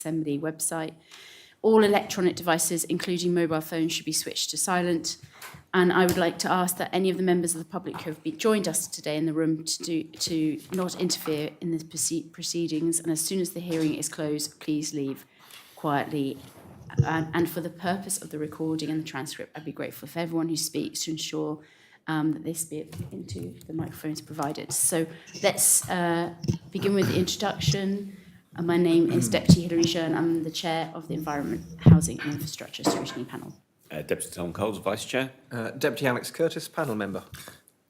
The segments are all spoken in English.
Assembly website. All electronic devices, including mobile phones, should be switched to silent. And I would like to ask that any of the members of the public who have joined us today in the room to not interfere in the proceedings. And as soon as the hearing is closed, please leave quietly. And for the purpose of the recording and the transcript, I'd be grateful if everyone who speaks to ensure that they speak into the microphones provided. So let's begin with the introduction. My name is Deputy Hilary Jeune. I'm the Chair of the Environment, Housing and Infrastructure Scrutiny Panel. Deputy Tom Coles, Vice Chair. Deputy Alex Curtis, Panel Member.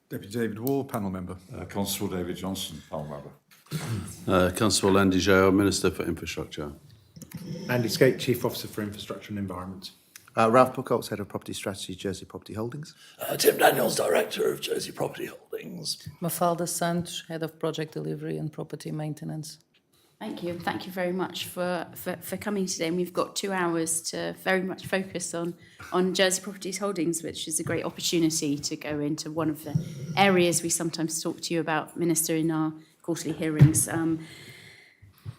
Deputy David Wall, Panel Member. Constable David Johnson, Panel Member. Constable Andy Jao, Minister for Infrastructure. Andy Skate, Chief Officer for Infrastructure and Environment. Ralph Buchholz, Head of Property Strategy, Jersey Property Holdings. Tim Daniels, Director of Jersey Property Holdings. Mafalda Sant, Head of Project Delivery and Property Maintenance. Thank you. Thank you very much for coming today. And we've got 2 hours to very much focus on Jersey Properties Holdings, which is a great opportunity to go into one of the areas we sometimes talk to you about, Minister, in our quarterly hearings.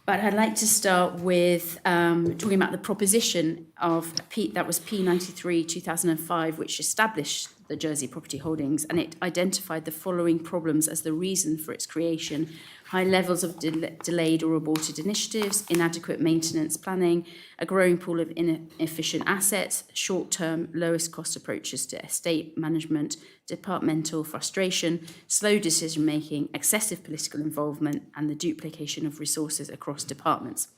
But I'd like to start with talking about the proposition of that was P93 2005, which established the Jersey Property Holdings, and it identified the following problems as the reason for its creation: high levels of delayed or aborted initiatives, inadequate maintenance planning, a growing pool of inefficient assets, short-term, lowest-cost approaches to estate management, departmental frustration, slow decision-making, excessive political involvement, and the duplication of resources across departments.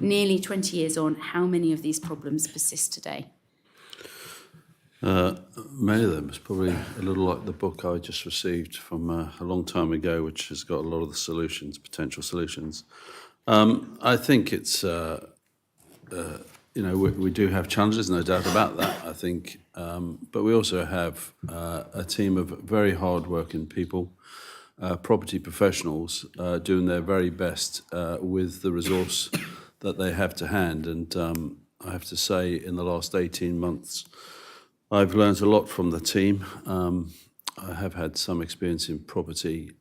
Nearly 20 years on, how many of these problems persist today? Many of them. It's probably a little like the book I just received from a long time ago, which has got a lot of the solutions, potential solutions. I think it's, we do have challenges, no doubt about that, I think. But we also have a team of very hard-working people, property professionals, doing their very best with the resource that they have to hand. And I have to say, in the last 18 months, I've learned a lot from the team. I have had some experience in property,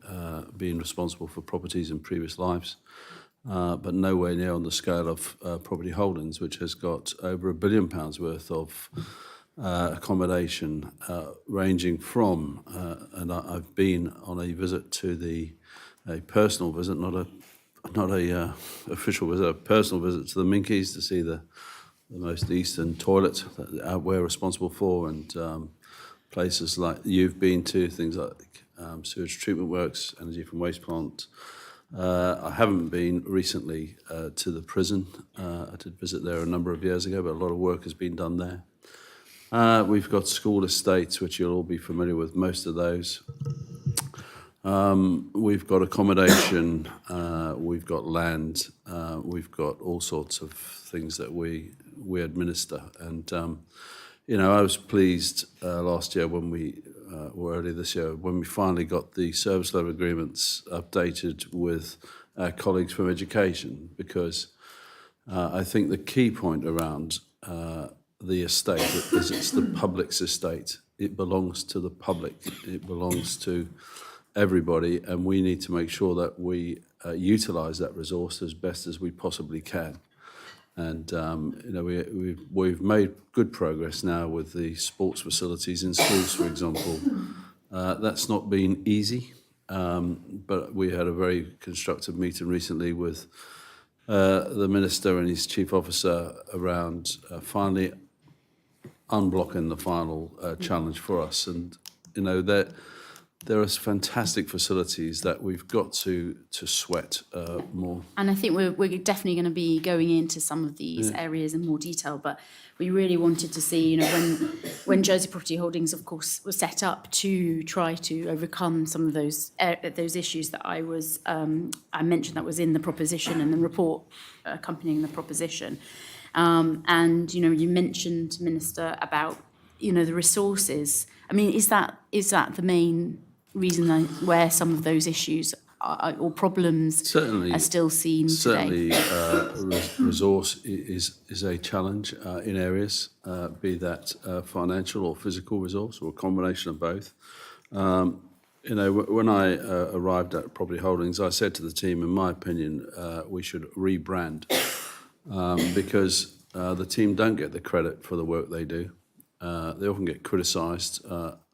being responsible for properties in previous lives, but nowhere near on the scale of Property Holdings, which has got over £1 billion worth of accommodation, ranging from, and I've been on a visit to a personal visit, not a official visit, a personal visit to the Minkies to see the most eastern toilet that we're responsible for, and places like you've been to, things like sewage treatment works, energy from waste plant. I haven't been recently to the prison. I did visit there a number of years ago, but a lot of work has been done there. We've got school estates, which you'll all be familiar with, most of those. We've got accommodation, we've got land, we've got all sorts of things that we administer. And, I was pleased last year when or earlier this year, when we finally got the service level agreements updated with our colleagues from education, because I think the key point around the estate is it's the public's estate. It belongs to the public. It belongs to everybody, and we need to make sure that we utilise that resource as best as we possibly can. And we've made good progress now with the sports facilities in schools, for example. That's not been easy, but we had a very constructive meeting recently with the Minister and his Chief Officer around finally unblocking the final challenge for us. And there are fantastic facilities that we've got to sweat more. And I think we're definitely going to be going into some of these areas in more detail, but we really wanted to see, when Jersey Property Holdings, of course, was set up to try to overcome some of those issues that I mentioned that was in the proposition and the report accompanying the proposition. And, you mentioned, Minister, about, the resources. I mean, is that the main reason where some of those issues or problems are still seen today? Certainly, resource is a challenge in areas, be that financial or physical resource or a combination of both. When I arrived at Property Holdings, I said to the team, in my opinion, we should rebrand because the team don't get the credit for the work they do. They often get criticised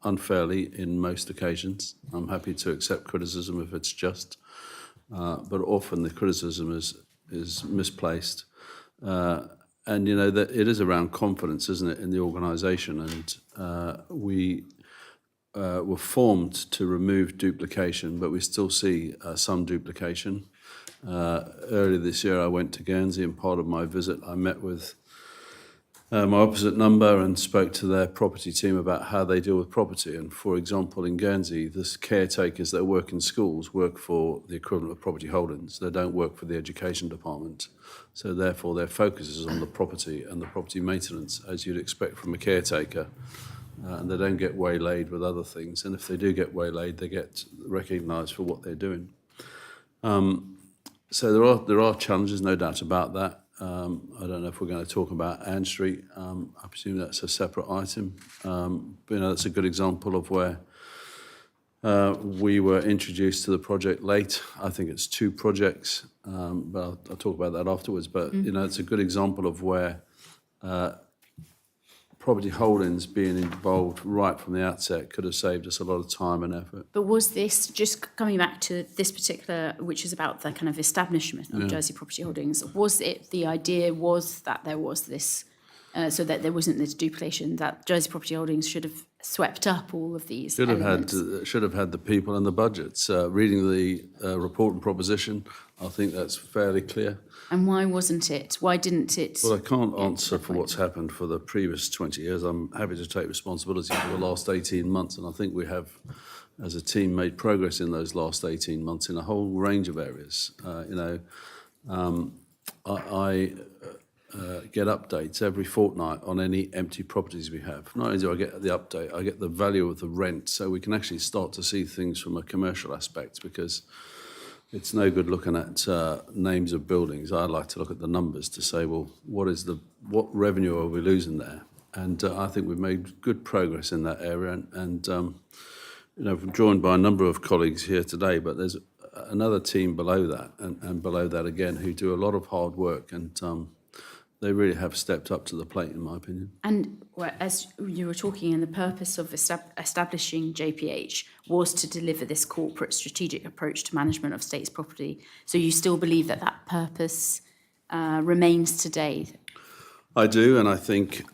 unfairly in most occasions. I'm happy to accept criticism if it's just, but often the criticism is misplaced. And you know that it is around confidence, isn't it, in the organisation? And we were formed to remove duplication, but we still see some duplication. Earlier this year, I went to Guernsey, and part of my visit, I met with my opposite number and spoke to their property team about how they deal with property. And for example, in Guernsey, the caretakers that work in schools work for the equivalent of property holdings. They don't work for the education department. So therefore, their focus is on the property and the property maintenance, as you'd expect from a caretaker. And they don't get waylaid with other things. And if they do get waylaid, they get recognised for what they're doing. So there are challenges, no doubt about that. I don't know if we're going to talk about Ann Street. I presume that's a separate item. But, you know, that's a good example of where we were introduced to the project late. I think it's 2 projects, but I'll talk about that afterwards. But, you know, it's a good example of where property holdings being involved right from the outset could have saved us a lot of time and effort. But was this, just coming back to this particular, which is about the kind of establishment of Jersey Property Holdings, was it the idea was that there was this, so that there wasn't this duplication, that Jersey Property Holdings should have swept up all of these Should have had the people and the budgets. Reading the report and proposition, I think that's fairly clear. And why wasn't it? Why didn't it? Well, I can't answer for what's happened for the previous 20 years. I'm happy to take responsibility for the last 18 months, and I think we have, as a team, made progress in those last 18 months in a whole range of areas. I get updates every fortnight on any empty properties we have. Not only do I get the update, I get the value of the rent, so we can actually start to see things from a commercial aspect, because it's no good looking at names of buildings. I like to look at the numbers to say, well, what revenue are we losing there? And I think we've made good progress in that area. And you know, I'm joined by a number of colleagues here today, but there's another team below that and below that again who do a lot of hard work, and they really have stepped up to the plate, in my opinion. And as you were talking, and the purpose of establishing JPH was to deliver this corporate strategic approach to management of state's property. So you still believe that that purpose remains today? I do, and I think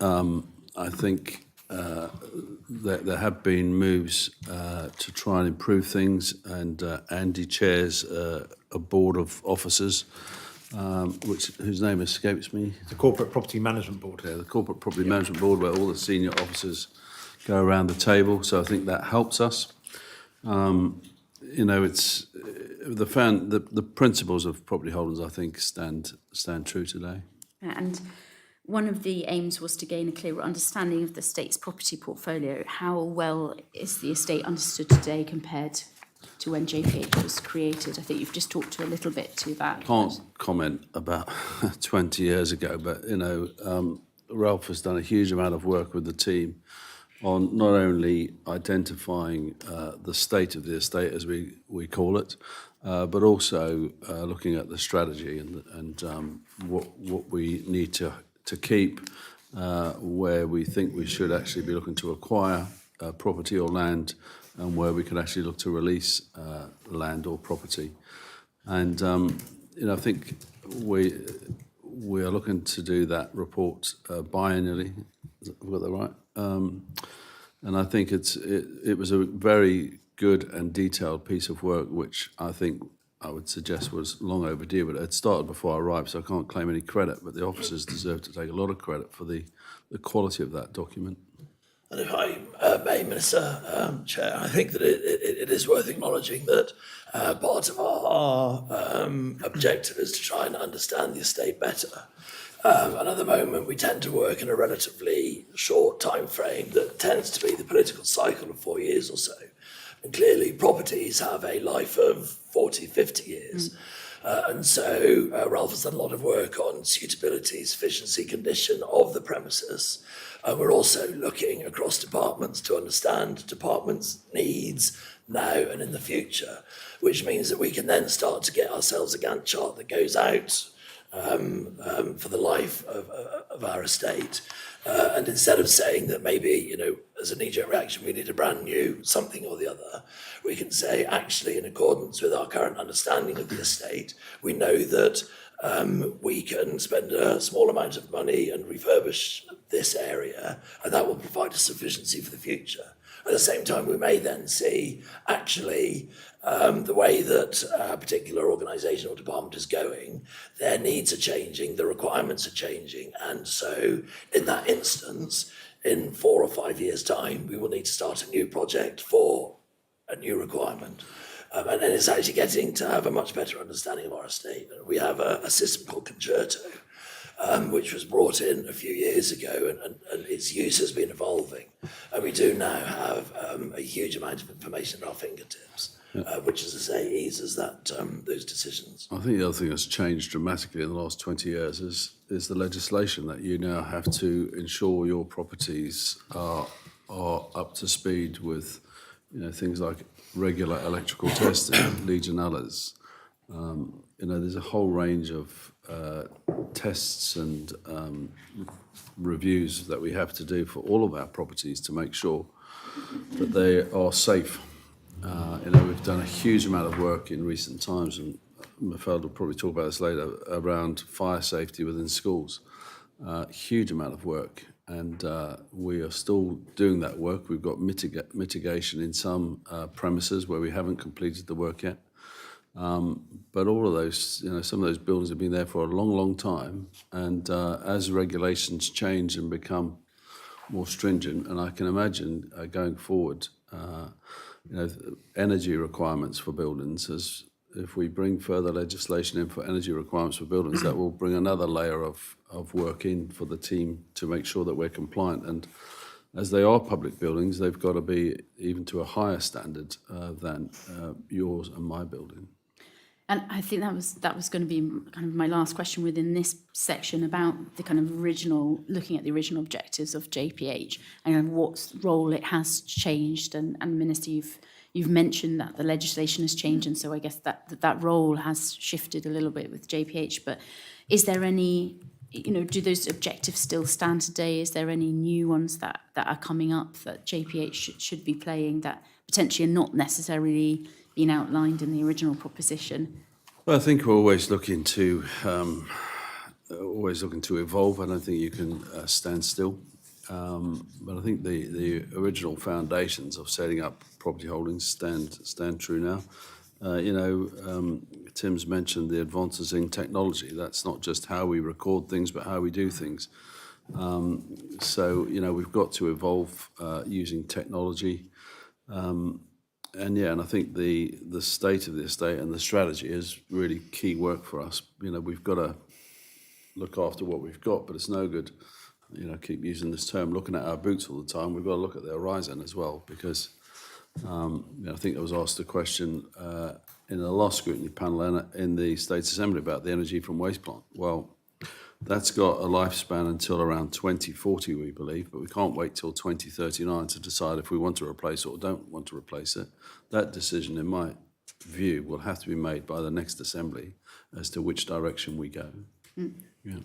that there have been moves to try and improve things, and Andy chairs a board of officers, whose name escapes me. The Corporate Property Management Board. Yeah, the Corporate Property Management Board, where all the senior officers go around the table. So I think that helps us. You know, it's the principles of property holdings, I think, stand true today. And one of the aims was to gain a clearer understanding of the state's property portfolio. How well is the estate understood today compared to when JPH was created? I think you've just talked a little bit to that. Can't comment about 20 years ago, but, you know, Ralph has done a huge amount of work with the team on not only identifying the state of the estate, as we call it, but also looking at the strategy and what we need to keep, where we think we should actually be looking to acquire property or land, and where we can actually look to release land or property. And you know, I think we are looking to do that report biannually. Have I got that right? And I think it was a very good and detailed piece of work, which I think I would suggest was long overdue, but it started before I arrived, so I can't claim any credit, but the officers deserve to take a lot of credit for the quality of that document. And if I may, Minister, Chair, I think that it is worth acknowledging that part of our objective is to try and understand the estate better. And at the moment, we tend to work in a relatively short time frame that tends to be the political cycle of 4 years or so. And clearly, properties have a life of 40, 50 years. And so Ralph has done a lot of work on suitability, sufficiency, condition of the premises. And we're also looking across departments to understand departments' needs now and in the future, which means that we can then start to get ourselves a Gantt chart that goes out for the life of our estate. And instead of saying that maybe, as a knee-jerk reaction, we need a brand new something or the other, we can say, actually, in accordance with our current understanding of the estate, we know that we can spend a small amount of money and refurbish this area, and that will provide us sufficiency for the future. At the same time, we may then see, actually, the way that a particular organisation or department is going, their needs are changing, the requirements are changing, and so in that instance, in 4 or 5 years' time, we will need to start a new project for a new requirement. And then it's actually getting to have a much better understanding of our estate. We have a system called Concerto, which was brought in a few years ago, and its use has been evolving. And we do now have a huge amount of information at our fingertips, which, as I say, eases those decisions. I think the other thing that's changed dramatically in the last 20 years is the legislation that you now have to ensure your properties are up to speed with, things like regular electrical testing, Legionella's. There's a whole range of tests and reviews that we have to do for all of our properties to make sure that they are safe. We've done a huge amount of work in recent times, and Mafeld will probably talk about this later, around fire safety within schools. Huge amount of work, and we are still doing that work. We've got mitigation in some premises where we haven't completed the work yet. But all of those, some of those buildings have been there for a long, long time, and as regulations change and become more stringent, and I can imagine going forward, energy requirements for buildings, as if we bring further legislation in for energy requirements for buildings, that will bring another layer of work in for the team to make sure that we're compliant. And as they are public buildings, they've got to be even to a higher standard than yours and my building. And I think that was going to be kind of my last question within this section about the kind of looking at the original objectives of JPH and what role it has changed. And Minister, you've mentioned that the legislation has changed, and so I guess that role has shifted a little bit with JPH. But is there any, do those objectives still stand today? Is there any new ones that are coming up that JPH should be playing that potentially are not necessarily been outlined in the original proposition? Well, I think we're always looking to evolve. I don't think you can stand still. But I think the original foundations of setting up property holdings stand true now. Tim's mentioned the advances in technology. That's not just how we record things, but how we do things. So we've got to evolve using technology. And I think the state of the estate and the strategy is really key work for us. We've got to look after what we've got, but it's no good, keep using this term, looking at our boots all the time. We've got to look at the horizon as well, because I think I was asked a question in the last scrutiny panel in the State Assembly about the energy from waste plant. Well, that's got a lifespan until around 2040, we believe, but we can't wait till 2039 to decide if we want to replace it or don't want to replace it. That decision, in my view, will have to be made by the next Assembly as to which direction we go. Yeah.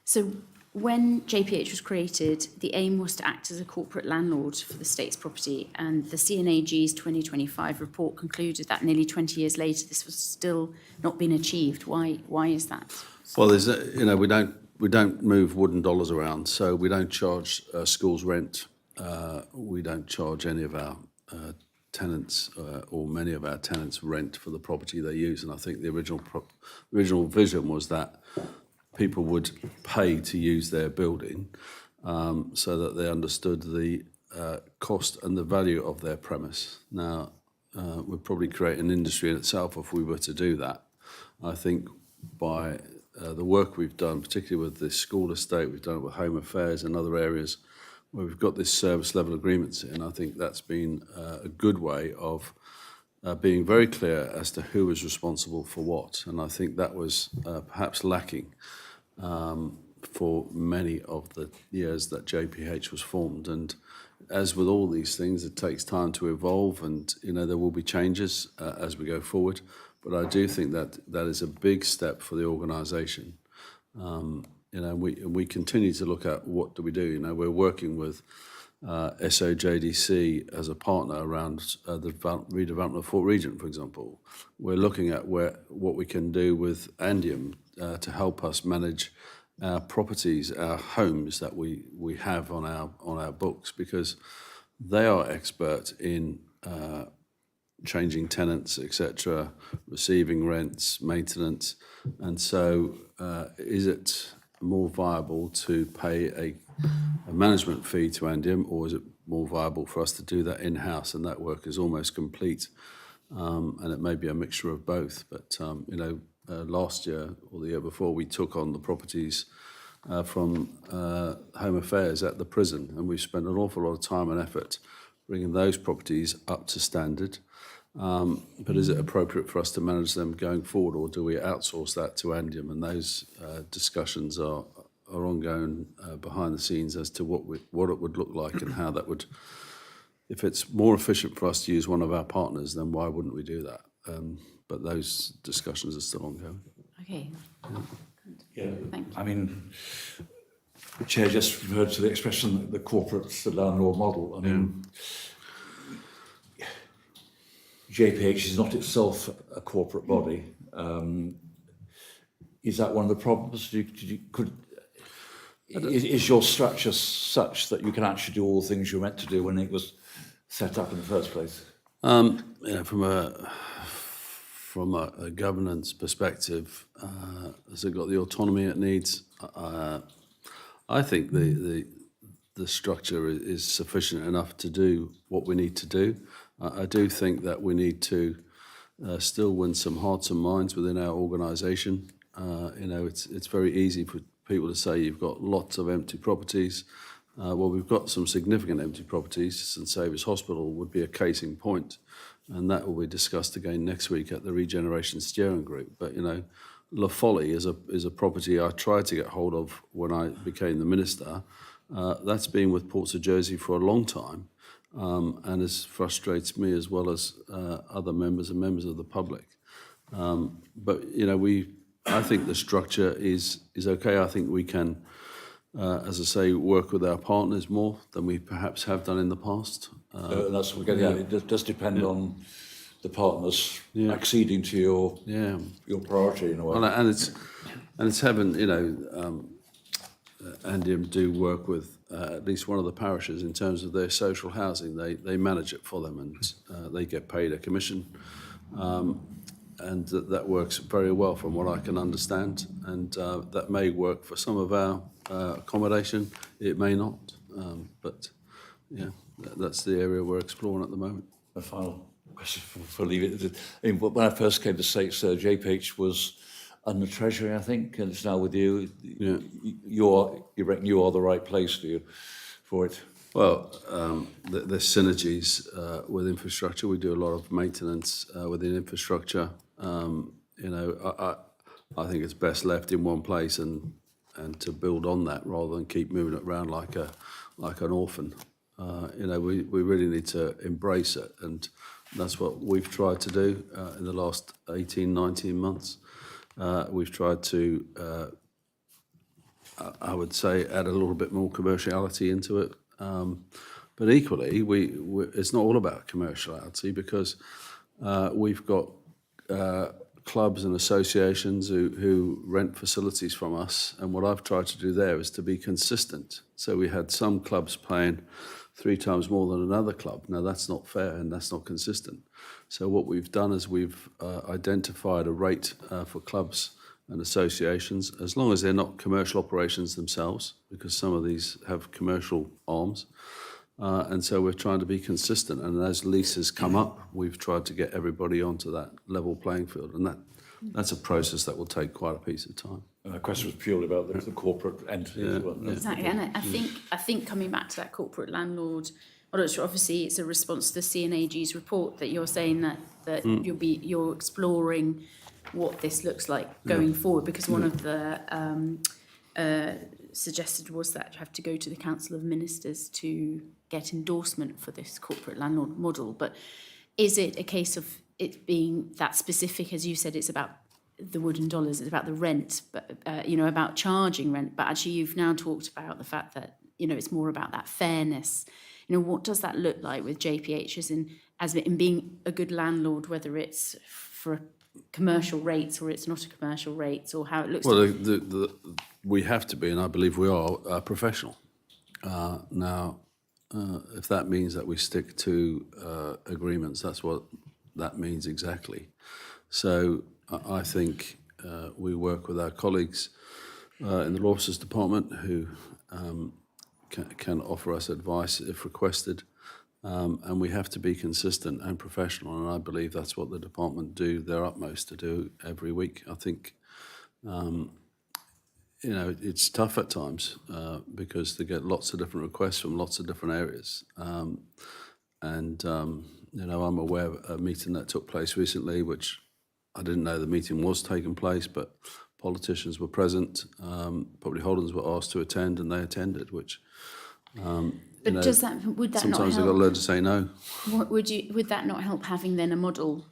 So when JPH was created, the aim was to act as a corporate landlord for the state's property, and the CNAG's 2025 report concluded that nearly 20 years later this was still not been achieved. Why is that? Well, we don't move wooden dollars around, so we don't charge schools rent. We don't charge any of our tenants or many of our tenants rent for the property they use. And I think the original vision was that people would pay to use their building so that they understood the cost and the value of their premise. Now, we'd probably create an industry in itself if we were to do that. I think by the work we've done, particularly with the school estate, we've done it with Home Affairs and other areas where we've got this service level agreements in. I think that's been a good way of being very clear as to who is responsible for what. And I think that was perhaps lacking for many of the years that JPH was formed. And as with all these things, it takes time to evolve, and there will be changes as we go forward. But I do think that is a big step for the organisation. We continue to look at what do we do. We're working with SOJDC as a partner around the redevelopment of Fort Regent, for example. We're looking at what we can do with Andium to help us manage our properties, our homes that we have on our books, because they are expert in changing tenants, etc., receiving rents, maintenance, and so is it more viable to pay a management fee to Andium, or is it more viable for us to do that in-house? And that work is almost complete, and it may be a mixture of both. But last year or the year before, we took on the properties from Home Affairs at the prison, and we've spent an awful lot of time and effort bringing those properties up to standard. But is it appropriate for us to manage them going forward, or do we outsource that to Andium? And those discussions are ongoing behind the scenes as to what it would look like and how that would. If it's more efficient for us to use one of our partners, then why wouldn't we do that? But those discussions are still ongoing. Okay. Yeah, Thank you. I mean, the chair just referred to the expression, the corporate landlord model. I mean, JPH is not itself a corporate body. Is that one of the problems? Is your structure such that you can actually do all the things you're meant to do when it was set up in the first place? From a governance perspective, has it got the autonomy it needs? I think the structure is sufficient enough to do what we need to do. I do think that we need to still win some hearts and minds within our organisation. It's very easy for people to say you've got lots of empty properties. Well, we've got some significant empty properties. St Saviour's Hospital would be a case in point, and that will be discussed again next week at the Regeneration Steering Group. But La Folly is a property I tried to get hold of when I became the minister. That's been with Ports of Jersey for a long time, and it frustrates me as well as other members and members of the public. But I think the structure is okay. I think we can, as I say, work with our partners more than we perhaps have done in the past. That's what we're getting at. It does depend on the partners acceding to your priority in a way. Well, and it's having Andium do work with at least one of the parishes in terms of their social housing. They manage it for them, and they get paid a commission. And that works very well from what I can understand. And that may work for some of our accommodation. It may not. But that's the area we're exploring at the moment. A final question for leaving. When I first came to States, JPH was under Treasury, I think, and it's now with you. Yeah. You reckon you are the right place, do you, for it? Well, there's synergies with infrastructure. We do a lot of maintenance within infrastructure. I think it's best left in one place and to build on that rather than keep moving it around like an orphan. We really need to embrace it, and that's what we've tried to do in the last 18, 19 months. We've tried to, I would say, add a little bit more commerciality into it. But equally, it's not all about commerciality, because we've got clubs and associations who rent facilities from us, and what I've tried to do there is to be consistent. So we had some clubs paying 3 times more than another club. Now, that's not fair and that's not consistent. So what we've done is we've identified a rate for clubs and associations, as long as they're not commercial operations themselves, because some of these have commercial arms. And so we're trying to be consistent. And as leases come up, we've tried to get everybody onto that level playing field. And that's a process that will take quite a piece of time. And the question was purely about the corporate entity as well. Exactly. And I think coming back to that corporate landlord, obviously it's a response to the CNAG's report that you're saying that you're exploring what this looks like going forward, because one of the suggested was that you have to go to the Council of Ministers to get endorsement for this corporate landlord model. But is it a case of it being that specific, as you said, it's about the wooden dollars. It's about the rent, but about charging rent. But actually, you've now talked about the fact that it's more about that fairness. What does that look like with JPH as in being a good landlord, whether it's for commercial rates or it's not a commercial rates, or how it looks? Well, we have to be, and I believe we are, professional. Now, if that means that we stick to agreements, that's what that means exactly. So I think we work with our colleagues in the Law Officers Department who can offer us advice if requested. And we have to be consistent and professional, and I believe that's what the department do their utmost to do every week. I think, it's tough at times because they get lots of different requests from lots of different areas. I'm aware of a meeting that took place recently, which I didn't know the meeting was taking place, but politicians were present. Property holders were asked to attend, and they attended, which... But would that not help? Sometimes they've got to learn to say no. Would that not help having then a model,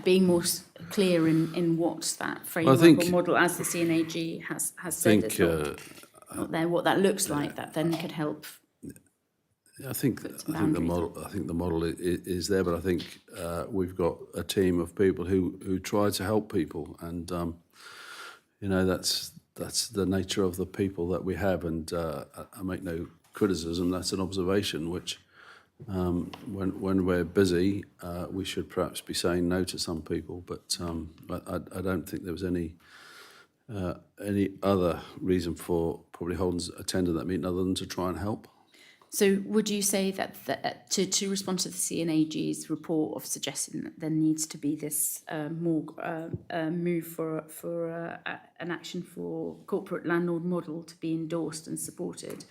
being more clear in what that framework or model, as the CNAG has said, that's not there, what that looks like, that then could help. I think the model is there, but I think we've got a team of people who try to help people, and that's the nature of the people that we have, and I make no criticism. That's an observation which, when we're busy, we should perhaps be saying no to some people. But I don't think there was any other reason for Property Holdings attending that meeting other than to try and help. So would you say that to respond to the CNAG's report of suggesting that there needs to be this more move for an action for corporate landlord model to be endorsed and supported,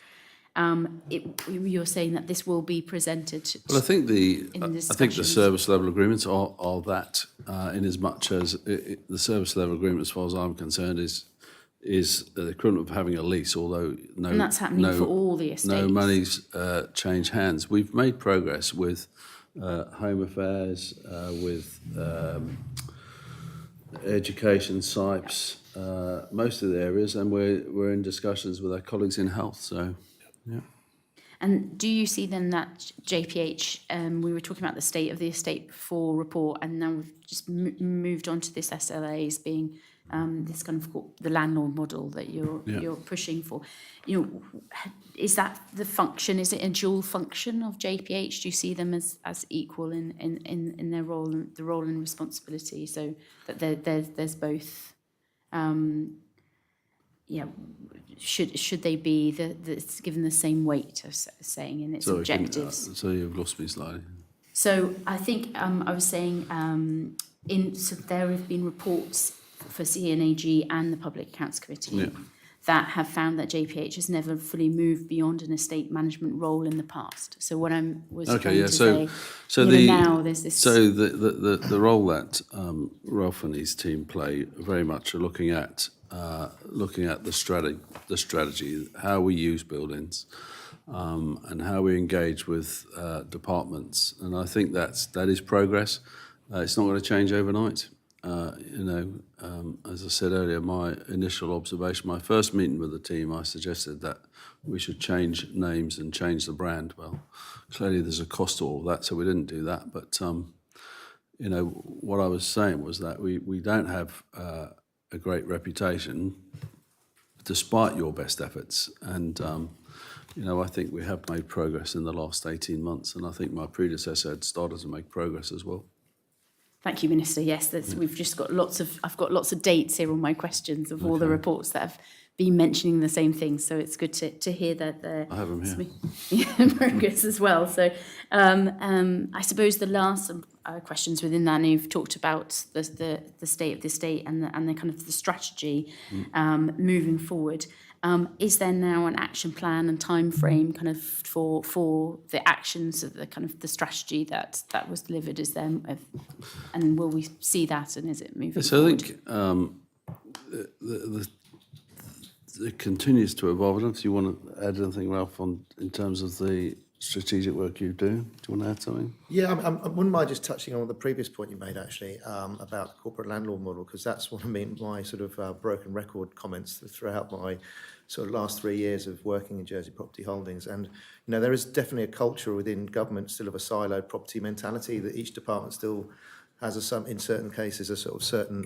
you're saying that this will be presented? Well, I think the service level agreements are that in as much as the service level agreement, as far as I'm concerned, is the equivalent of having a lease, although and that's happening for all the estates. No money's changed hands. We've made progress with Home Affairs, with education, SIPES, most of the areas, and we're in discussions with our colleagues in health. So, yeah. And do you see then that JPH, we were talking about the state of the estate before report, and now we've just moved on to this SLAs being this kind of the landlord model that you're pushing for. Is that the function? Is it a dual function of JPH? Do you see them as equal in their role, the role and responsibility, so that there's both? Should they be given the same weight as saying in its objectives? So you've lost me slightly. So I think I was saying so there have been reports for CNAG and the Public Accounts Committee that have found that JPH has never fully moved beyond an estate management role in the past. So what I was trying to say, now there's this... So the role that Ralph and his team play very much are looking at the strategy, how we use buildings, and how we engage with departments. And I think that is progress. It's not going to change overnight. As I said earlier, my initial observation, my first meeting with the team, I suggested that we should change names and change the brand. Well, clearly there's a cost to all of that, so we didn't do that. But, what I was saying was that we don't have a great reputation despite your best efforts. And, I think we have made progress in the last 18 months, and I think my predecessor had started to make progress as well. Thank you, Minister. Yes, we've just got I've got lots of dates here on my questions of all the reports that have been mentioning the same thing. So it's good to hear that I have them here. progress as well. So I suppose the last questions within that, and you've talked about the state of the state and the kind of the strategy moving forward. Is there now an action plan and time frame kind of for the actions of the kind of the strategy that was delivered? Is there, and will we see that, and is it moving forward? I think it continues to evolve. I don't know if you want to add anything, Ralph, in terms of the strategic work you do. Do you want to add something? Yeah, I wouldn't mind just touching on the previous point you made, actually, about the corporate landlord model, because that's what I mean, my sort of broken record comments throughout my sort of last 3 years of working in Jersey Property Holdings. And, you know, there is definitely a culture within government still of a siloed property mentality, that each department still has, in certain cases, a sort of certain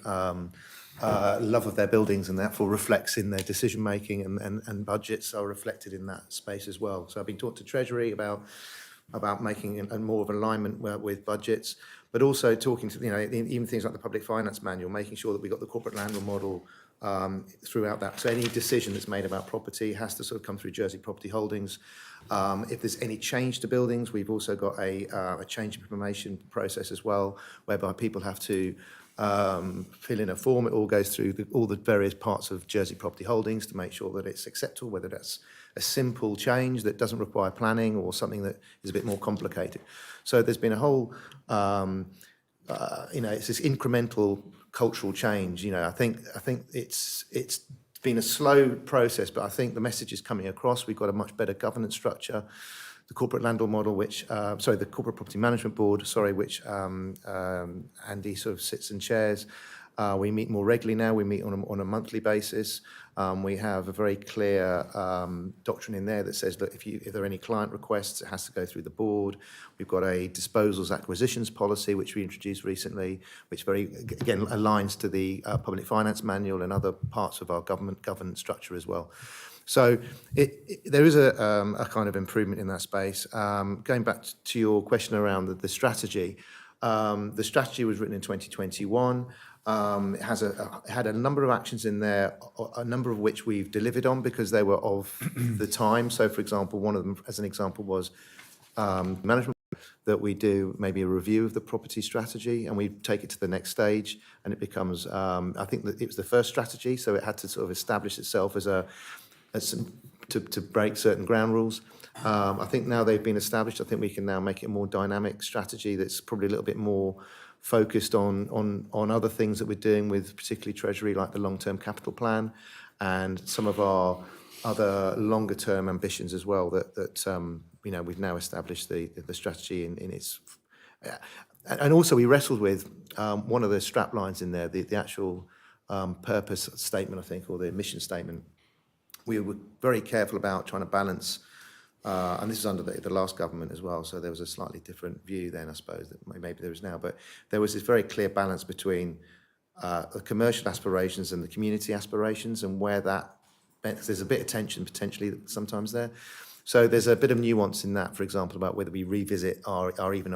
love of their buildings, and therefore reflects in their decision making, and budgets are reflected in that space as well. So I've been talking to Treasury about making a more of alignment with budgets, but also talking to, you know, even things like the public finance manual, making sure that we've got the corporate landlord model throughout that. So any decision that's made about property has to sort of come through Jersey Property Holdings. If there's any change to buildings, we've also got a change information process as well, whereby people have to fill in a form. It all goes through all the various parts of Jersey Property Holdings to make sure that it's acceptable, whether that's a simple change that doesn't require planning or something that is a bit more complicated. So there's been a whole, you know, it's this incremental cultural change. You know, I think it's been a slow process, but I think the message is coming across. We've got a much better governance structure. The corporate landlord model, the corporate property management board, which Andy sort of sits and chairs. We meet more regularly now. We meet on a monthly basis. We have a very clear doctrine in there that says that if there are any client requests, it has to go through the board. We've got a disposals acquisitions policy, which we introduced recently, which again aligns to the public finance manual and other parts of our government governance structure as well. So there is a kind of improvement in that space. Going back to your question around the strategy was written in 2021. It had a number of actions in there, a number of which we've delivered on because they were of the time. So, for example, one of them, as an example, was management, that we do maybe a review of the property strategy and we take it to the next stage, and it becomes, I think that it was the first strategy, so it had to sort of establish itself to break certain ground rules. I think now they've been established, I think we can now make it a more dynamic strategy that's probably a little bit more focused on other things that we're doing with particularly Treasury, like the long-term capital plan and some of our other longer-term ambitions as well, that you know, we've now established the strategy in its... And also we wrestled with one of the strap lines in there, the actual purpose statement, I think, or the mission statement. We were very careful about trying to balance, and this is under the last government as well, so there was a slightly different view then, I suppose, that maybe there is now, but there was this very clear balance between the commercial aspirations and the community aspirations, and where there's a bit of tension potentially sometimes there. So there's a bit of nuance in that, for example, about whether we revisit our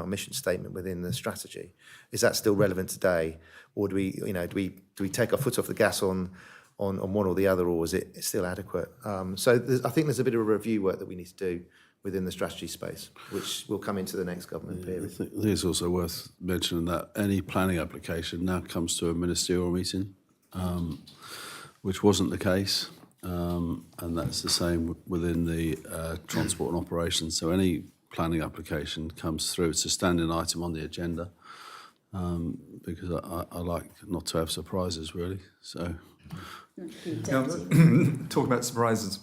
mission statement within the strategy. Is that still relevant today, or do we take our foot off the gas on one or the other, or is it still adequate? So I think there's a bit of a review work that we need to do within the strategy space, which will come into the next government period. I think it's also worth mentioning that any planning application now comes to a ministerial meeting, which wasn't the case, and that's the same within the transport and operations. So any planning application comes through, it's a standing item on the agenda, because I like not to have surprises, really. So. Now, talking about surprises,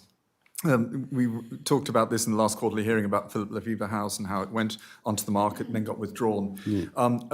we talked about this in the last quarterly hearing about Philip Lefevre House and how it went onto the market and then got withdrawn. Yeah.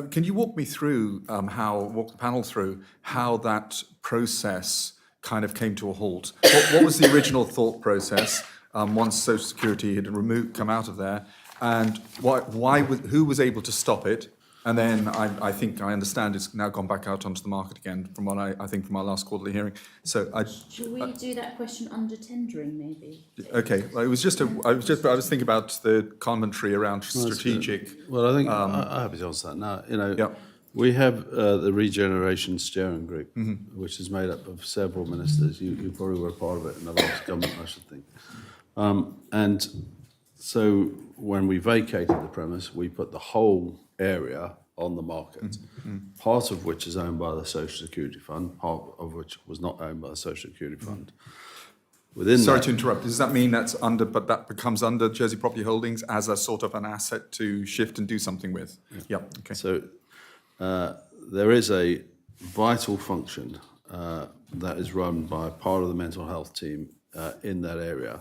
Can you walk me through walk the panel through how that process kind of came to a halt? What was the original thought process once Social Security had come out of there, and who was able to stop it? And then I think I understand it's now gone back out onto the market again, from what I think from our last quarterly hearing. So should we do that question under tendering, maybe? Okay. Well, I was thinking about the commentary around strategic. Well, I think I'm happy to answer that now. You know, we have the Regeneration Steering Group, which is made up of several ministers. You probably were a part of it in the last government, I should think. And so when we vacated the premise, we put the whole area on the market, part of which is owned by the Social Security Fund, part of which was not owned by the Social Security Fund. Sorry to interrupt. Does that mean but that becomes under Jersey Property Holdings as a sort of an asset to shift and do something with? Yeah. Okay. So there is a vital function that is run by part of the mental health team in that area,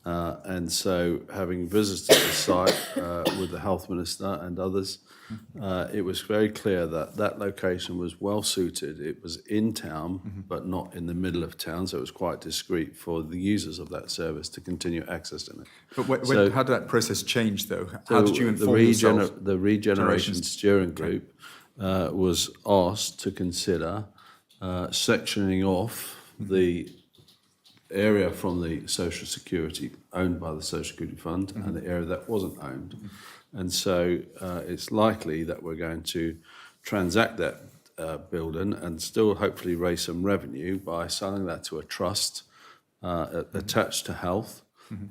And so, having visited the site with the health minister and others, it was very clear that that location was well suited. It was in town, but not in the middle of town, so it was quite discreet for the users of that service to continue accessing it. But how did that process change, though? How So did you inform yourself? the regeneration steering group was asked to consider sectioning off the area from the social security owned by the social security fund and the area that wasn't owned. And so it's likely that we're going to transact that building and still hopefully raise some revenue by selling that to a trust attached to health.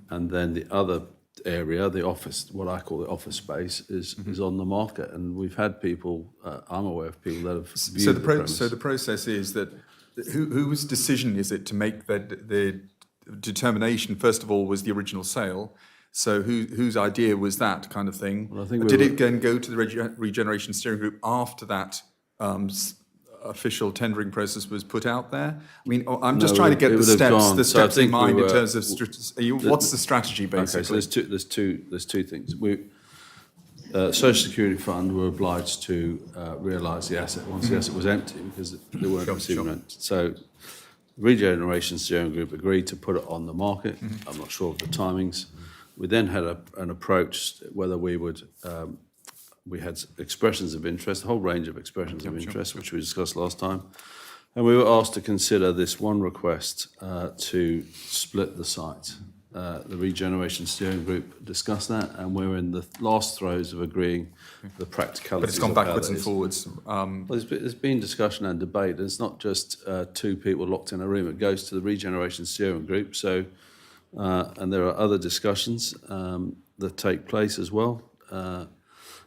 And then the other area, the office, what I call the office space, is on the market. And we've had people, I'm aware of people that have viewed the premise. So the process is that whose decision is it to make the determination? First of all, was the original sale. So whose idea was that kind of thing? Well, I think Did it then go to the regeneration steering group after that official tendering process was put out there? I mean, I'm just trying to get the steps in mind in terms of what's the strategy basically? Okay, so there's two things. Social Security Fund were obliged to realise the asset once the asset was empty because they weren't receiving rent. So Regeneration Steering Group agreed to put it on the market. I'm not sure of the timings. We then had an approach whether we would. We had expressions of interest, a whole range of expressions of interest, which we discussed last time. And we were asked to consider this one request to split the site. The Regeneration Steering Group discussed that, and we're in the last throes of agreeing the practicalities. But it's gone backwards and forwards. Well, there's been discussion and debate. It's not just two people locked in a room. It goes to the Regeneration Steering Group. So, and there are other discussions that take place as well.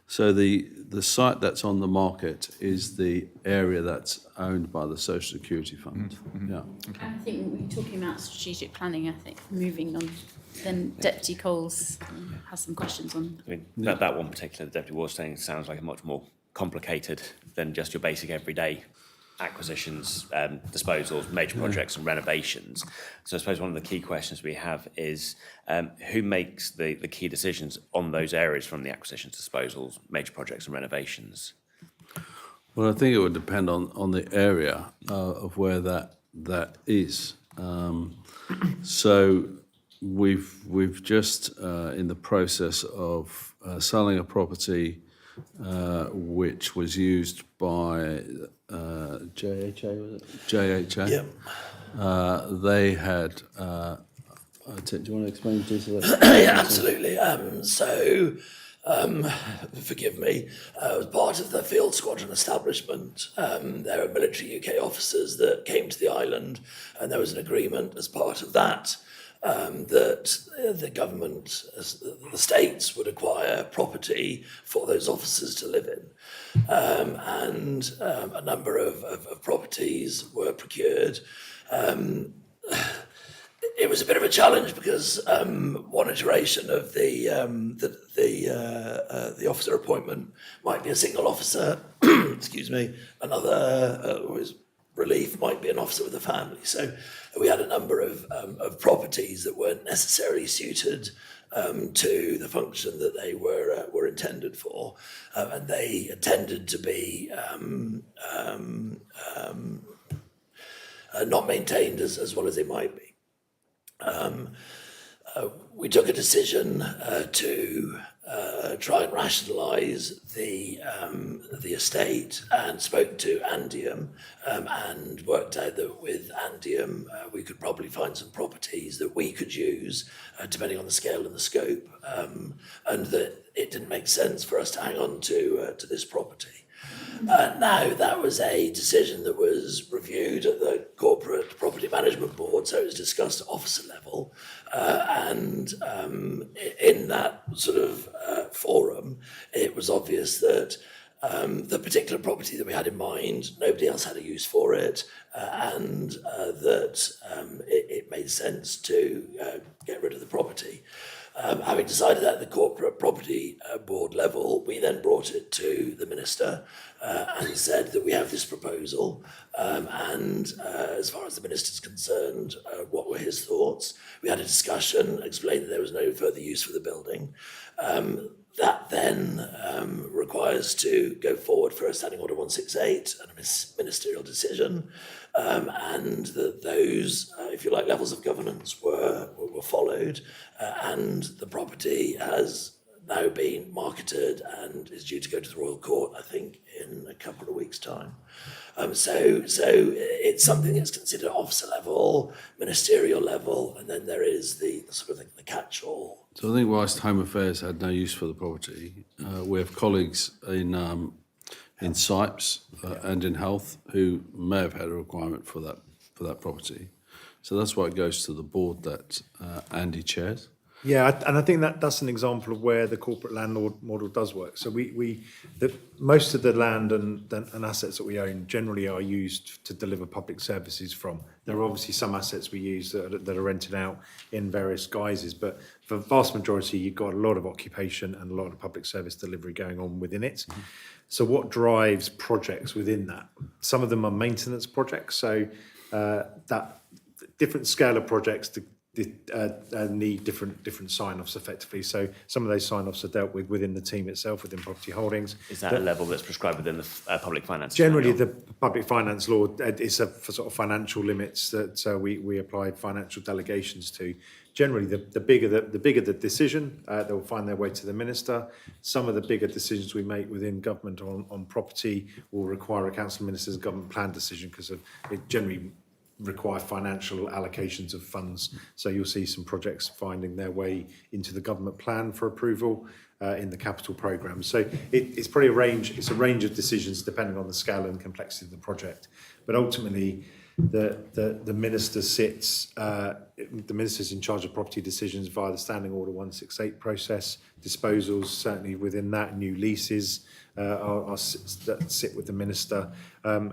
So the site that's on the market is the area that's owned by the Social Security Fund. Yeah. I think when we're talking about strategic planning, I think moving on, then Deputy Coles has some questions on. I mean, that one particular, the Deputy was saying, sounds like a much more complicated than just your basic everyday acquisitions, disposals, major projects and renovations. So I suppose one of the key questions we have is who makes the key decisions on those areas from the acquisitions, disposals, major projects and renovations? Well, I think it would depend on the area of where that is. So we've just in the process of selling a property which was used by JHA, was it? JHA. Yep. They had. Do you want to explain this? Yeah, absolutely. Forgive me, as part of the field squadron establishment, there are military UK officers that came to the island, and there was an agreement as part of that that the government, the states, would acquire property for those officers to live in. And a number of properties were procured. It was a bit of a challenge because one iteration of the officer appointment might be a single officer, excuse me, another was relief might be an officer with a family. So we had a number of properties that weren't necessarily suited to the function that they were intended for, and they tended to be not maintained as well as they might be. We took a decision to try and rationalise the estate and spoke to Andium and worked out that with Andium we could probably find some properties that we could use depending on the scale and the scope, and that it didn't make sense for us to hang on to this property. Now, that was a decision that was reviewed at the Corporate Property Management Board, so it was discussed at officer level, and in that sort of forum, it was obvious that the particular property that we had in mind, nobody else had a use for it, and that it made sense to get rid of the property. Having decided that at the corporate property board level, we then brought it to the minister and said that we have this proposal, and as far as the minister's concerned, what were his thoughts? We had a discussion, explained that there was no further use for the building. That then requires to go forward for a Standing Order 168 and a ministerial decision, and that those, if you like, levels of governance were followed, and the property has now been marketed and is due to go to the Royal Court, I think, in a couple of weeks' time. So it's something that's considered officer level, ministerial level, and then there is the sort of the catch-all. So I think whilst Home Affairs had no use for the property, we have colleagues in SIPES and in Health who may have had a requirement for that property. So that's why it goes to the board that Andy chairs. Yeah, and I think that's an example of where the corporate landlord model does work. So most of the land and assets that we own generally are used to deliver public services from. There are obviously some assets we use that are rented out in various guises, but for the vast majority, you've got a lot of occupation and a lot of public service delivery going on within it. Mm-hmm. So what drives projects within that? Some of them are maintenance projects, so that different scale of projects need different sign-offs effectively. So some of those sign-offs are dealt with within the team itself, within Property Holdings. Is that a level that's prescribed within the public finance? Generally, the public finance law is for sort of financial limits that we apply financial delegations to. Generally, the bigger the decision, they'll find their way to the minister. Some of the bigger decisions we make within government on property will require a council minister's government plan decision because it generally require financial allocations of funds. So you'll see some projects finding their way into the government plan for approval in the capital programme. So it's probably a range of decisions depending on the scale and complexity of the project. But ultimately, the minister sits. The minister's in charge of property decisions via the Standing Order 168 process. Disposals certainly within that. New leases that sit with the minister.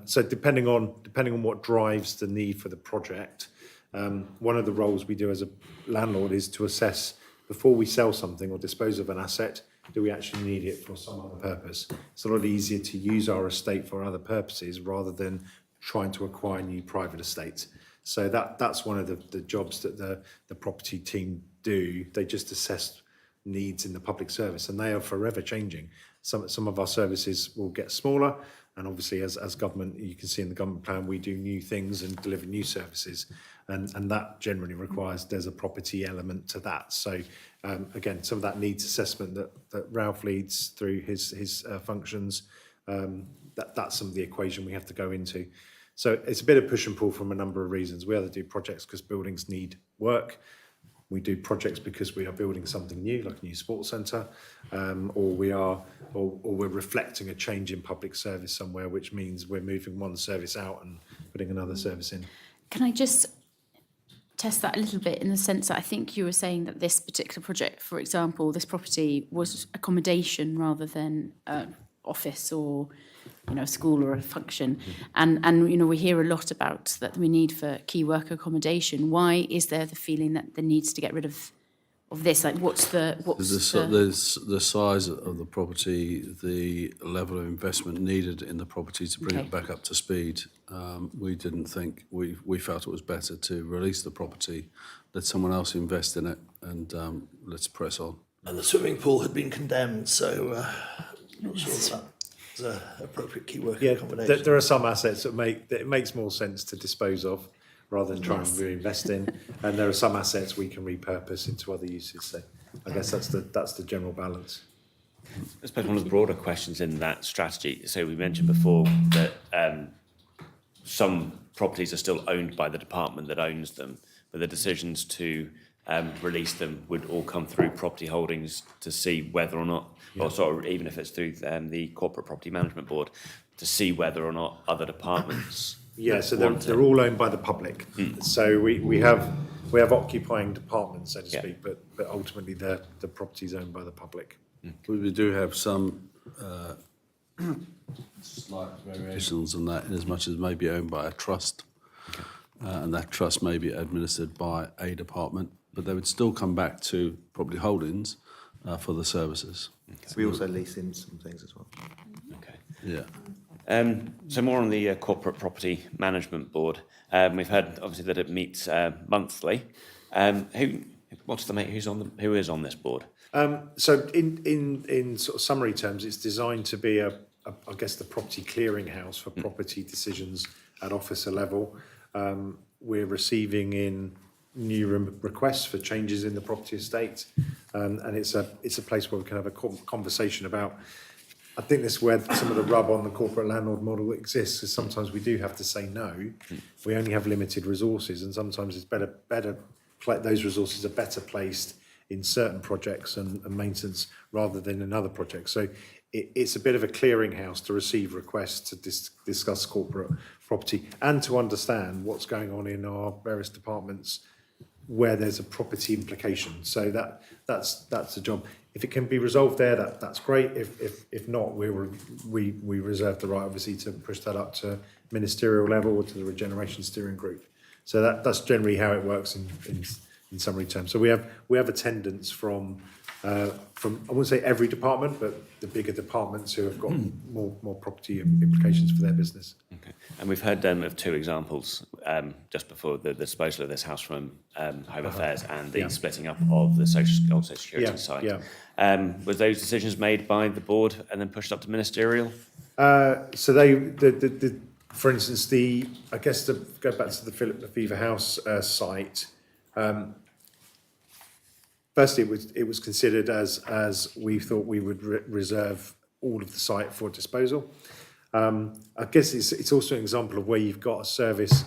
So depending on what drives the need for the project, one of the roles we do as a landlord is to assess before we sell something or dispose of an asset. Do we actually need it for some other purpose? It's a lot easier to use our estate for other purposes rather than trying to acquire new private estates. So that's one of the jobs that the property team do. They just assess needs in the public service, and they are forever changing. Some of our services will get smaller, and obviously as government, you can see in the government plan, we do new things and deliver new services, and that generally requires there's a property element to that. So again, some of that needs assessment that Ralph leads through his functions, that's some of the equation we have to go into. So it's a bit of push and pull from a number of reasons. We either do projects because buildings need work. We do projects because we are building something new, like a new sports centre, or we're reflecting a change in public service somewhere, which means we're moving one service out and putting another service in. Can I just test that a little bit in the sense that I think you were saying that this particular project, for example, this property was accommodation rather than office or a school or a function, and we hear a lot about that we need for key worker accommodation. Why is there the feeling that there needs to get rid of this? Like, what's the size of the property, the level of investment needed in the property to bring it back up to speed. We didn't think we felt it was better to release the property, let someone else invest in it, and let's press on. And the swimming pool had been condemned, so not sure that. Appropriate key worker accommodation. There are some assets that it makes more sense to dispose of rather than try and reinvest in, and there are some assets we can repurpose into other uses. So I guess that's the general balance. I suppose one of the broader questions in that strategy. So we mentioned before that some properties are still owned by the department that owns them, but the decisions to release them would all come through Property Holdings to see whether or not, or sort of even if it's through the Corporate Property Management Board, to see whether or not other departments. Yeah, so they're all owned by the public. So we have occupying departments, so to speak, but ultimately the property's owned by the public. We do have some slight variations on that, in as much as may be owned by a trust, and that trust may be administered by a department. but they would still come back to Property Holdings for the services. We also lease in some things as well. Okay. Yeah. So more on the Corporate Property Management Board. We've heard obviously that it meets monthly. Who is on this board? So in sort of summary terms, it's designed to be I guess the property clearinghouse for property decisions at officer level. We're receiving in new requests for changes in the property estate, and it's a place where we can have a conversation about. I think this is where some of the rub on the corporate landlord model exists, because sometimes we do have to say no. We only have limited resources, and sometimes it's better those resources are better placed in certain projects and maintenance rather than in other projects. So it's a bit of a clearinghouse to receive requests to discuss corporate property and to understand what's going on in our various departments where there's a property implication. So that's the job. If it can be resolved there, that's great. If not, we reserve the right, obviously, to push that up to ministerial level or to the regeneration steering group. So that's generally how it works in summary terms. So we have attendance from I wouldn't say every department, but the bigger departments who have got more property implications for their business. Okay. And we've heard of two examples just before the disposal of this house from Home Affairs and the splitting up of the Social Security site. Yeah. Were those decisions made by the board and then pushed up to ministerial? So the for instance, I guess to go back to the Philip Lefevre House site. Firstly, it was considered as we thought we would reserve all of the site for disposal. I guess it's also an example of where you've got a service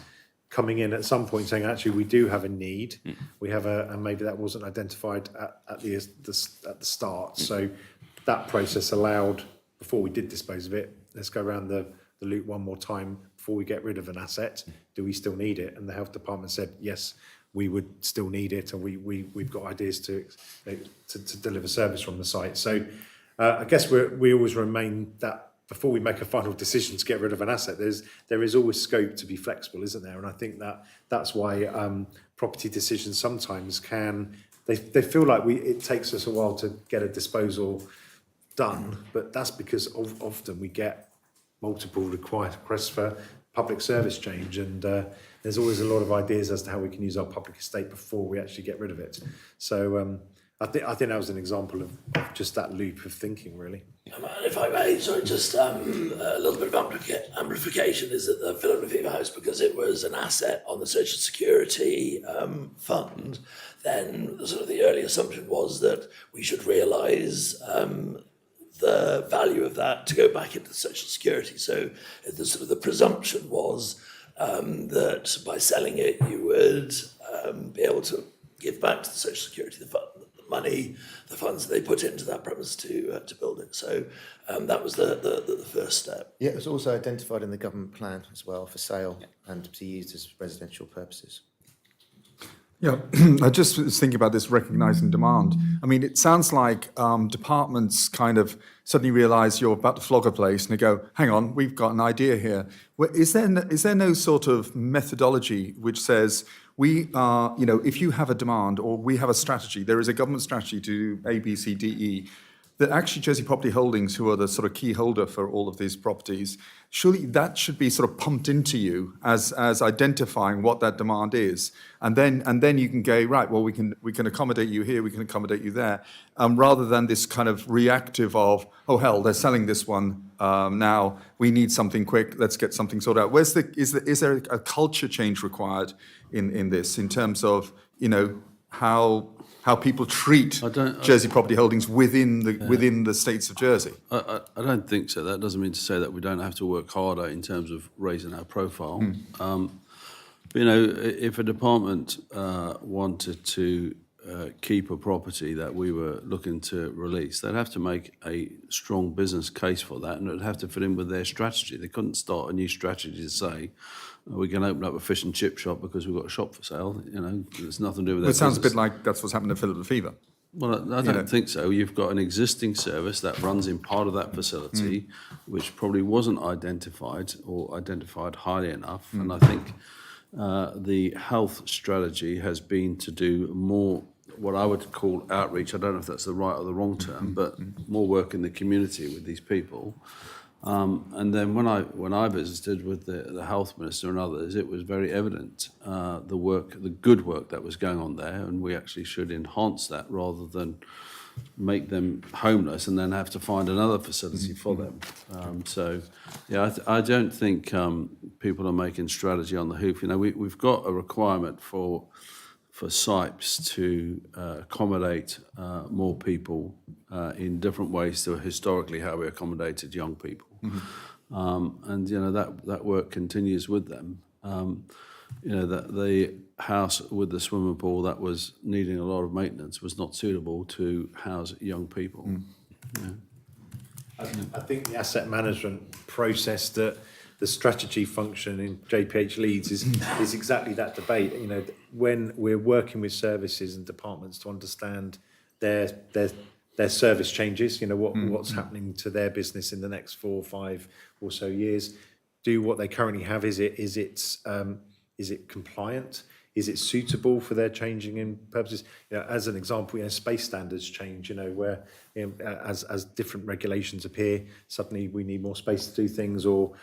coming in at some point saying, actually, we do have a need. We have and maybe that wasn't identified at the start. So that process allowed, before we did dispose of it, let's go around the loop one more time before we get rid of an asset. Do we still need it? And the health department said, yes, we would still need it, and we've got ideas to deliver service from the site. So I guess we always remain that before we make a final decision to get rid of an asset, there is always scope to be flexible, isn't there? And I think that's why property decisions sometimes they feel like it takes us a while to get a disposal done, but that's because often we get multiple requests for public service change, and there's always a lot of ideas as to how we can use our public estate before we actually get rid of it. So I think that was an example of just that loop of thinking, really. If I may, sorry, just a little bit of amplification is that the Philip Lefevre House, because it was an asset on the Social Security fund, then the early assumption was that we should realise the value of that to go back into Social Security. So the presumption was that by selling it, you would be able to give back to the Social Security the funds that they put into that premise to build it. So that was the first step. Yeah, it was also identified in the government plan as well for sale and to be used as residential purposes. Yeah, I just was thinking about this recognising demand. I mean, it sounds like departments kind of suddenly realise you're about to flog a place and they go, hang on, we've got an idea here. Is there no sort of methodology which says we are, if you have a demand or we have a strategy, there is a government strategy to do A, B, C, D, E, that actually Jersey Property Holdings, who are the sort of key holder for all of these properties, surely that should be sort of pumped into you as identifying what that demand is, and then you can go, right, well, we can accommodate you here, we can accommodate you there, rather than this kind of reactive of, oh hell, they're selling this one now, we need something quick, let's get something sorted out. Is there a culture change required in this, in terms of how people treat Jersey Property Holdings within the states of Jersey? I don't think so. That doesn't mean to say that we don't have to work harder in terms of raising our profile. But, if a department wanted to keep a property that we were looking to release, they'd have to make a strong business case for that, and it would have to fit in with their strategy. They couldn't start a new strategy to say, we can open up a fish and chip shop because we've got a shop for sale. It's nothing to do with that. It sounds a bit like that's what's happened to Philip Lefevre. Well, I don't think so. You've got an existing service that runs in part of that facility, which probably wasn't identified or identified highly enough. And I think the health strategy has been to do more, what I would call outreach. I don't know if that's the right or the wrong term, but more work in the community with these people. And then when I visited with the health minister and others, it was very evident the good work that was going on there, and we actually should enhance that rather than make them homeless and then have to find another facility for them. So, yeah, I don't think people are making strategy on the hoof. You know, we've got a requirement for SIPES to accommodate more people in different ways to historically how we accommodated young people. And, you know, that work continues with them. You know, that the house with the swimming pool that was needing a lot of maintenance was not suitable to house young people. Yeah. I think the asset management process that the strategy function in JPH leads is exactly that debate. You know, when we're working with services and departments to understand their service changes, you know, what's happening to their business in the next 4 or 5 or so years. Do what they currently have, is it compliant? Is it suitable for their changing in purposes? You know, as an example, you know, space standards change, you know, where as different regulations appear, suddenly we need more space to do things, or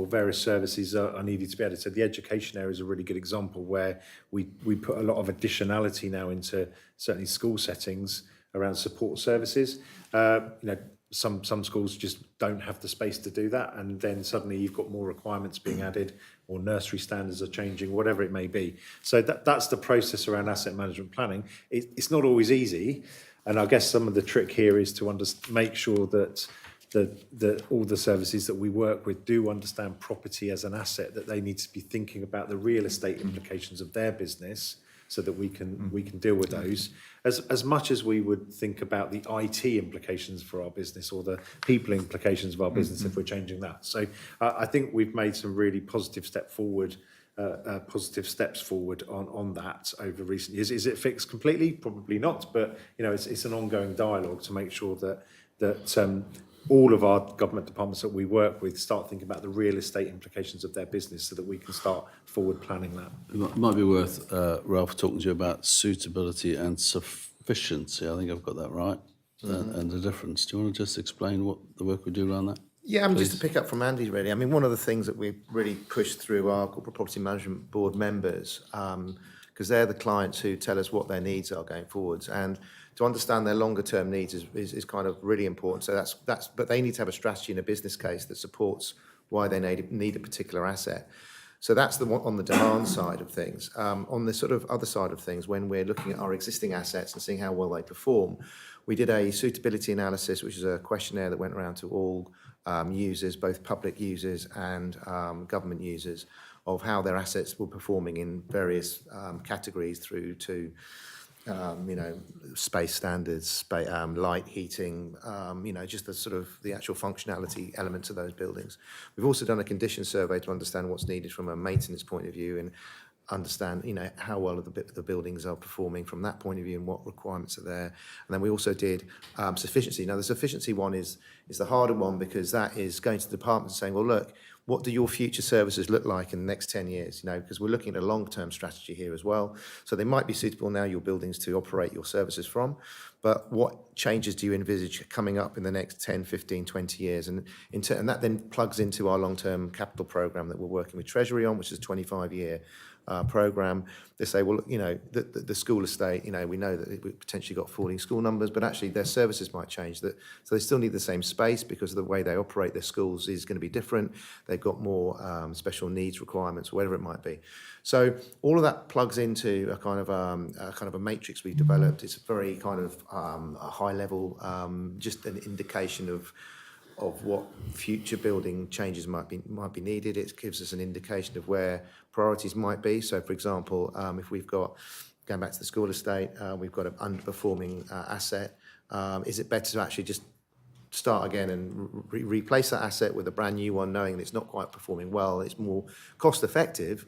various services are needed to be added. So the education area is a really good example where we put a lot of additionality now into certainly school settings around support services. You know, some schools just don't have the space to do that, and then suddenly you've got more requirements being added, or nursery standards are changing, whatever it may be. So that's the process around asset management planning. It's not always easy, and I guess some of the trick here is to make sure that all the services that we work with do understand property as an asset, that they need to be thinking about the real estate implications of their business, so that we can deal with those as much as we would think about the IT implications for our business, or the people implications of our business if we're changing that. So I think we've made some really positive steps forward on that over recent years. Is it fixed completely? Probably not, but you know, it's an ongoing dialogue to make sure that all of our government departments that we work with start thinking about the real estate implications of their business, so that we can start forward planning that. It might be worth, Ralph, talking to you about suitability and sufficiency. I think I've got that right. And the difference. Do you want to just explain what the work we do around that? Yeah, just to pick up from Andy, really. I mean, one of the things that we've really pushed through our Corporate Property Management Board members, because they're the clients who tell us what their needs are going forwards, and to understand their longer term needs is kind of really important. So but they need to have a strategy and a business case that supports why they need a particular asset. So that's the one on the demand side of things. On the sort of other side of things, when we're looking at our existing assets and seeing how well they perform, we did a suitability analysis, which is a questionnaire that went around to all users, both public users and government users, of how their assets were performing in various categories through to you know, space standards, light, heating, you know, just the sort of the actual functionality elements of those buildings. We've also done a condition survey to understand what's needed from a maintenance point of view, and understand, you know, how well the buildings are performing from that point of view and what requirements are there. And then we also did sufficiency. Now, the sufficiency one is the harder one, because that is going to the department and saying, well, look, what do your future services look like in the next 10 years? You know, because we're looking at a long-term strategy here as well. So they might be suitable now, your buildings, to operate your services from, but what changes do you envisage coming up in the next 10, 15, 20 years? And that then plugs into our long-term capital program that we're working with Treasury on, which is a 25-year program. They say, well, you know, the school estate, you know, we know that we potentially got falling school numbers, but actually their services might change. So they still need the same space, because of the way they operate their schools is going to be different. They've got more special needs requirements, whatever it might be. So all of that plugs into a kind of a matrix we've developed. It's a very kind of a high level, just an indication of what future building changes might be needed. It gives us an indication of where priorities might be. So, for example, if we've got, going back to the school estate, we've got an underperforming asset, is it better to actually just start again and replace that asset with a brand new one, knowing that it's not quite performing well? It's more cost effective,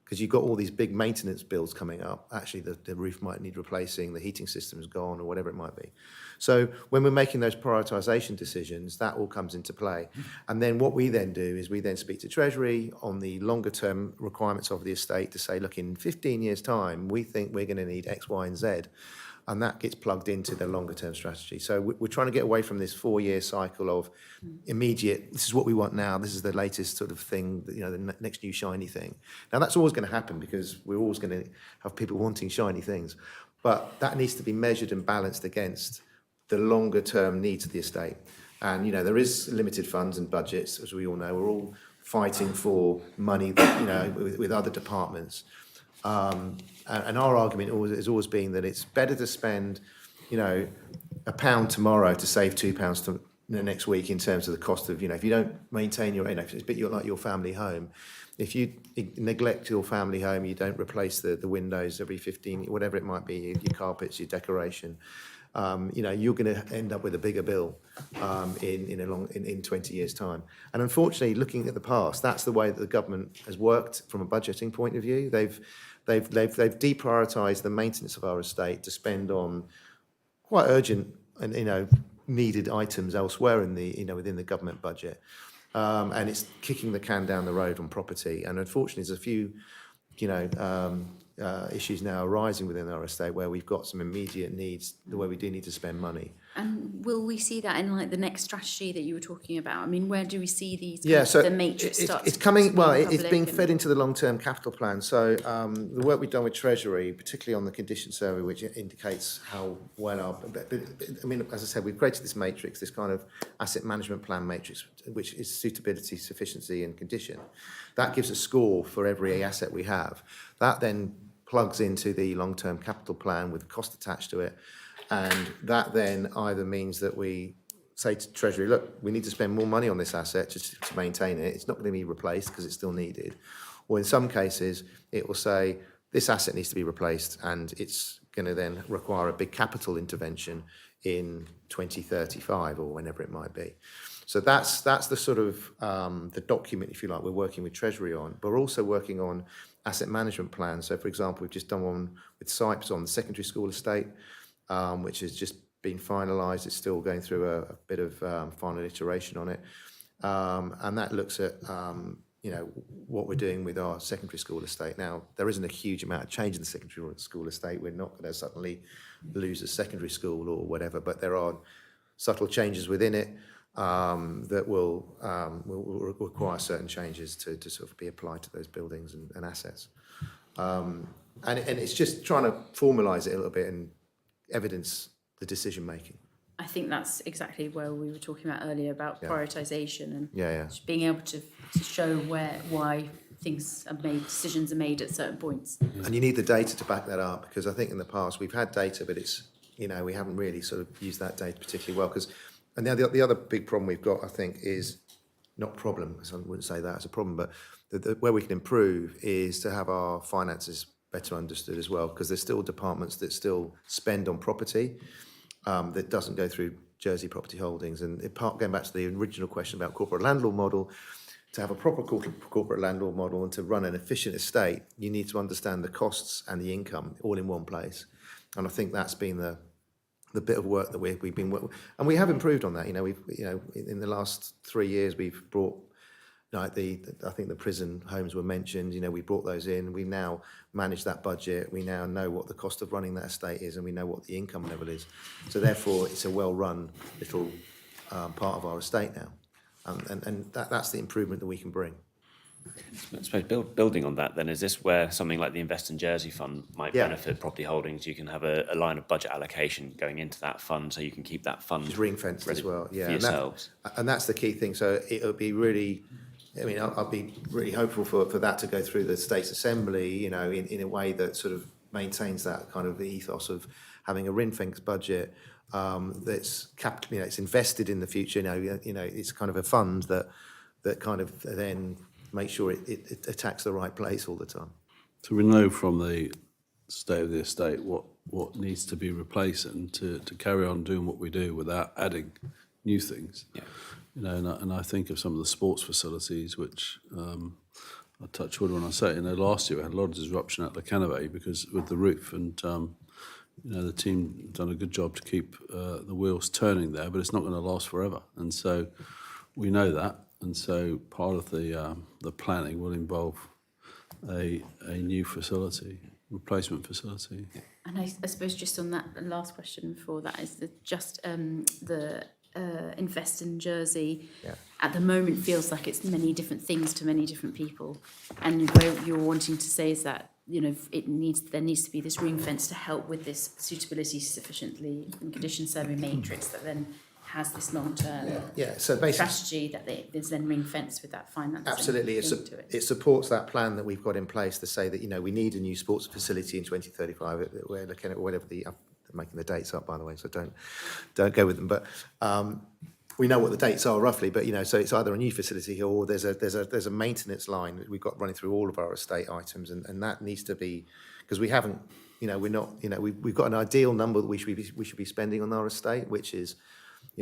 because you've got all these big maintenance bills coming up. Actually, the roof might need replacing, the heating system's gone, or whatever it might be. So when we're making those prioritisation decisions, that all comes into play. And then what we then do is we then speak to Treasury on the longer term requirements of the estate to say, look, in 15 years' time, we think we're going to need X, Y, and Z. And that gets plugged into the longer term strategy. So we're trying to get away from this 4-year cycle of immediate, this is what we want now, this is the latest sort of thing, you know, the next new shiny thing. Now that's always going to happen because we're always going to have people wanting shiny things. But that needs to be measured and balanced against the longer term needs of the estate. And, you know, there is limited funds and budgets, as we all know. We're all fighting for money, you know, with other departments. And our argument has always been that it's better to spend, you know, £1 tomorrow to save £2 next week in terms of the cost of, you know, if you don't maintain your, you know, it's a bit like your family home. If you neglect your family home, you don't replace the windows every 15, whatever it might be, your carpets, your decoration, you know, you're going to end up with a bigger bill in 20 years' time. And unfortunately, looking at the past, that's the way that the government has worked from a budgeting point of view. They've deprioritised the maintenance of our estate to spend on quite urgent and, you know, needed items elsewhere in the, you know, within the government budget. And it's kicking the can down the road on property. And unfortunately, there's a few, you know, issues now arising within our estate where we've got some immediate needs where we do need to spend money. And will we see that in like the next strategy that you were talking about? I mean, where do we see these? So the matrix starts it's coming. to Well, become it's being public fed into the long-term capital plan. So the work we've done with Treasury, particularly on the condition survey, which indicates how well our. But, I mean, as I said, we've created this matrix, this kind of asset management plan matrix, which is suitability, sufficiency, and condition. That gives a score for every asset we have. That then plugs into the long-term capital plan with cost attached to it. And that then either means that we say to Treasury, look, we need to spend more money on this asset just to maintain it. It's not going to be replaced because it's still needed. Or in some cases, it will say, this asset needs to be replaced and it's going to then require a big capital intervention in 2035 or whenever it might be. So that's the sort of the document, if you like, we're working with Treasury on. But we're also working on asset management plans. So, for example, we've just done one with SIPES on the secondary school estate, which has just been finalised. It's still going through a bit of final iteration on it. And that looks at, you know, what we're doing with our secondary school estate. Now, there isn't a huge amount of change in the secondary school estate. We're not going to suddenly lose a secondary school or whatever, but there are subtle changes within it that will require certain changes to sort of be applied to those buildings and assets. And it's just trying to formalise it a little bit and evidence the decision making. I think that's exactly where we were talking about earlier about prioritisation and just being able to show why things are made, decisions are made at certain points. And you need the data to back that up, because I think in the past we've had data, but it's, you know, we haven't really sort of used that data particularly well. And now the other big problem we've got, I think, is not problem, so I wouldn't say that as a problem, but where we can improve is to have our finances better understood as well, because there's still departments that still spend on property that doesn't go through Jersey Property Holdings. And going back to the original question about corporate landlord model, to have a proper corporate landlord model and to run an efficient estate, you need to understand the costs and the income all in one place. And I think that's been the bit of work that we've been working, and we have improved on that. You know, in the last 3 years we've brought, like I think the prison homes were mentioned. You know, we brought those in. We now manage that budget. We now know what the cost of running that estate is, and we know what the income level is. So therefore, it's a well-run little part of our estate now, and that's the improvement that we can bring. I suppose building on that then, is this where something like the Invest in Jersey Fund might benefit property holdings? You can have a line of budget allocation going into that fund, so you can keep that fund ring-fenced as well, for yourselves. And that's the key thing. So it would be really, I mean, I'd be really hopeful for that to go through the States Assembly, you know, in a way that sort of maintains that kind of ethos of having a ring-fenced budget that's capped, you know, it's invested in the future. You know, it's kind of a fund that kind of then make sure it attacks the right place all the time. So we know from the state of the estate what needs to be replaced and to carry on doing what we do without adding new things. Yeah. You know, and I think of some of the sports facilities, which I touch wood when I say it. Last year we had a lot of disruption at the Canopy because with the roof, and the team done a good job to keep the wheels turning there, but it's not going to last forever, and so we know that, and so part of the planning will involve a new facility, replacement facility. And I suppose just on that last question before that is the Invest in Jersey at the moment feels like it's many different things to many different people, and what you're wanting to say is that there needs to be this ring fence to help with this suitability sufficiently and condition survey matrix that then has this long-term So basically, strategy that there's then ring fence with that financing. absolutely, into it. it supports that plan that we've got in place to say that we need a new sports facility in 2035. We're looking at whatever I'm making the dates up, by the way, so don't go with them. But we know what the dates are roughly. But so it's either a new facility or there's a maintenance line that we've got running through all of our estate items, and that needs to be, because we haven't, we're not, we've got an ideal number that we should be spending on our estate, which is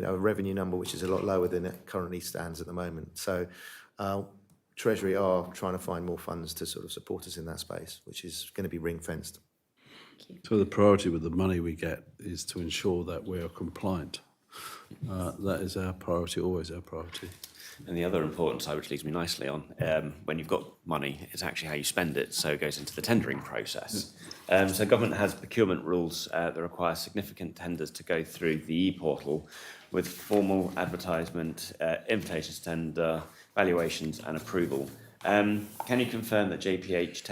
a revenue number which is a lot lower than it currently stands at the moment. So Treasury are trying to find more funds to sort of support us in that space, which is going to be ring fenced. So the priority with the money we get is to ensure that we are compliant. That is our priority, always our priority. And the other important side, which leads me nicely on, when you've got money, it's actually how you spend it, so it goes into the tendering process. So government has procurement rules that require significant tenders to go through the e-portal with formal advertisement, invitations to tender, valuations and approval. Can you confirm that JPH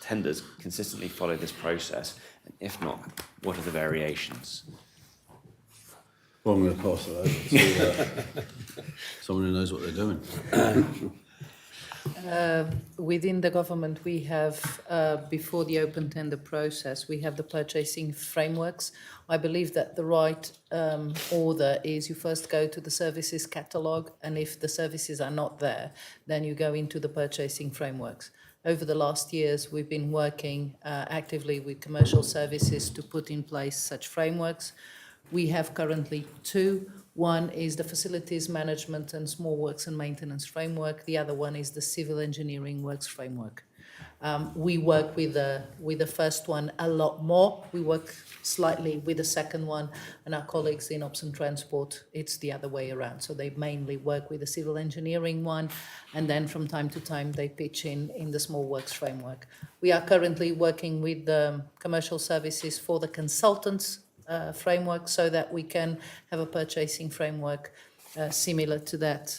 tenders consistently follow this process? And if not, what are the variations? Well, I'm going to pass it over to someone who knows what they're doing. Within the government, we have, before the open tender process, we have the purchasing frameworks. I believe that the right order is you first go to the services catalogue, and if the services are not there, then you go into the purchasing frameworks. Over the last years, we've been working actively with commercial services to put in place such frameworks. We have currently two. One is the Facilities Management and Small Works and Maintenance Framework. The other one is the Civil Engineering Works Framework. We work with the first one a lot more. We work slightly with the second one, and our colleagues in Ops and Transport, it's the other way around. So they mainly work with the Civil Engineering one, and then from time to time they pitch in the Small Works Framework. We are currently working with the commercial services for the consultants framework, so that we can have a purchasing framework similar to that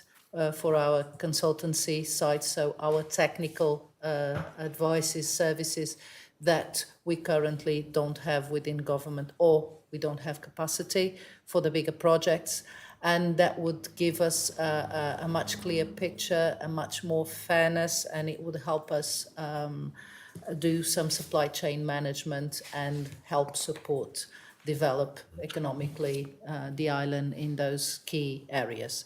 for our consultancy side, so our technical advices, services that we currently don't have within government, or we don't have capacity for the bigger projects. And that would give us a much clearer picture, a much more fairness, and it would help us do some supply chain management and help support develop economically the island in those key areas.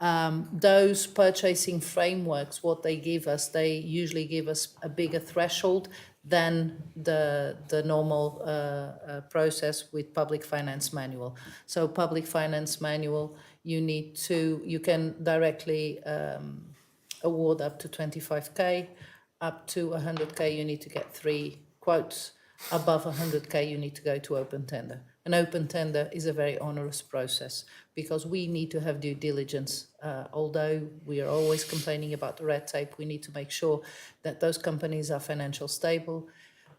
Those purchasing frameworks, what they give us, they usually give us a bigger threshold than the normal process with Public Finance Manual. So Public Finance Manual, you can directly award up to 25k, up to 100k you need to get 3 quotes. Above 100k, you need to go to open tender. An open tender is a very onerous process because we need to have due diligence. Although we are always complaining about the red tape, we need to make sure that those companies are financially stable.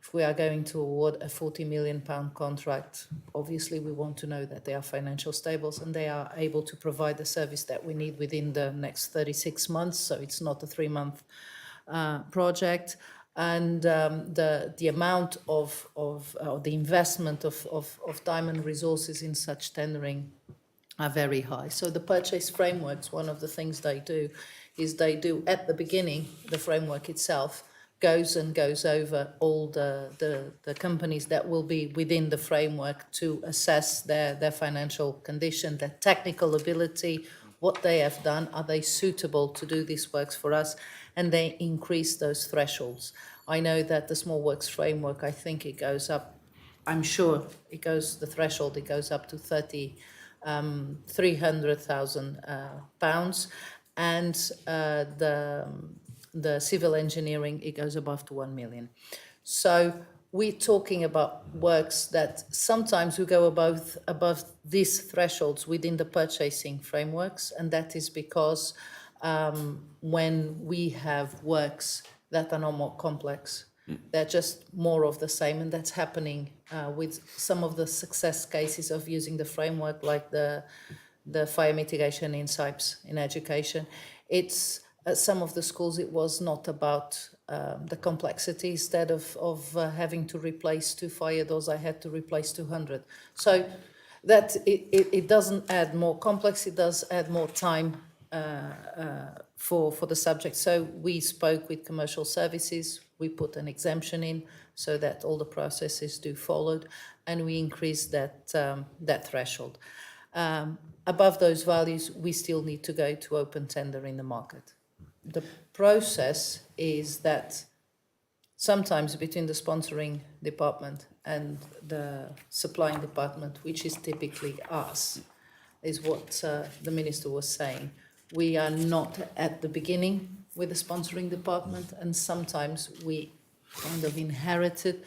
If we are going to award a £40 million contract, obviously we want to know that they are financially stable and they are able to provide the service that we need within the next 36 months. So it's not a 3-month project. And the amount of the investment of time and resources in such tendering are very high. So the purchase frameworks, one of the things they do is they do at the beginning, the framework itself goes over all the companies that will be within the framework to assess their financial condition, their technical ability, what they have done, are they suitable to do these works for us, and they increase those thresholds. I know that the Small Works Framework, I think it goes up, I'm sure the threshold, it goes up to £300,000, and the civil engineering, it goes above to 1 million. So we're talking about works that sometimes we go above these thresholds within the purchasing frameworks, and that is because when we have works that are not more complex, they're just more of the same, and that's happening with some of the success cases of using the framework, like the fire mitigation in SIPES in education. It's at some of the schools it was not about the complexity. Instead of having to replace 2 fire doors, I had to replace 200. So that it doesn't add more complex, it does add more time for the subject. So we spoke with commercial services, we put an exemption in so that all the processes do followed, and we increased that threshold. Above those values, we still need to go to open tender in the market. The process is that sometimes between the sponsoring department and the supplying department, which is typically us, is what the minister was saying. We are not at the beginning with the sponsoring department, and sometimes we kind of inherited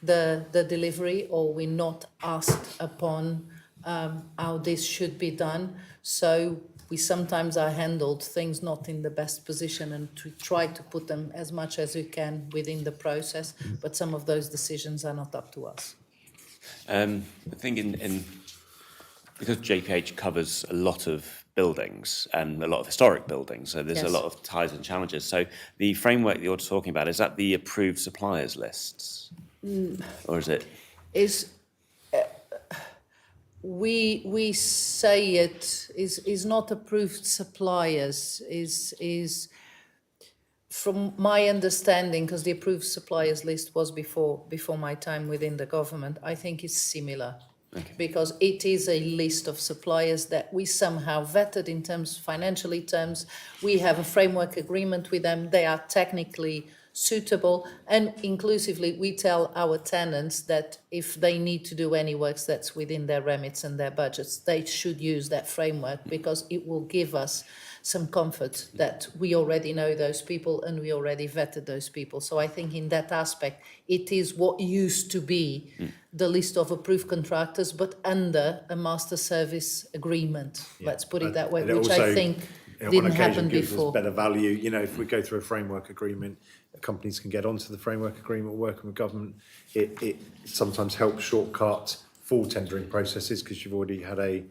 the delivery, or we're not asked upon how this should be done. So we sometimes are handled things not in the best position, and to try to put them as much as we can within the process, but some of those decisions are not up to us. I think because JPH covers a lot of buildings and a lot of historic buildings, so there's a Yes. lot of ties and challenges. So the framework that you're talking about, is that the approved suppliers lists? Or is it? We say it is not approved suppliers, is from my understanding, because the approved suppliers list was before my time within the government, I think it's similar. Okay. Because it is a list of suppliers that we somehow vetted in terms, financially terms. We have a framework agreement with them. They are technically suitable, and inclusively we tell our tenants that if they need to do any works that's within their remits and their budgets, they should use that framework, because it will give us some comfort that we already know those people and we already vetted those people. So I think in that aspect, it is what used to be the list of approved contractors, but under a master service agreement. Yeah. Let's put it that way, which I think didn't happen before. Better value. You know, if we go through a framework agreement, companies can get onto the framework agreement working with government. It sometimes helps shortcut full tendering processes because you've already had a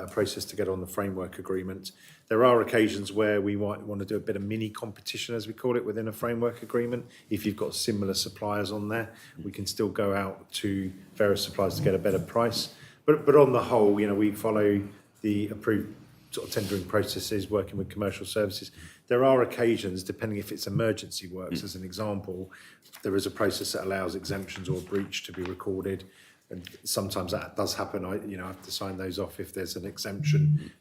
process to get on the framework agreement. There are occasions where we might want to do a bit of mini competition, as we call it, within a framework agreement. If you've got similar suppliers on there, we can still go out to various suppliers to get a better price. But on the whole, you know, we follow the approved sort of tendering processes, working with commercial services. There are occasions, depending if it's emergency works, as an example, there is a process that allows exemptions or breach to be recorded. And sometimes that does happen. I have to sign those off if there's an exemption,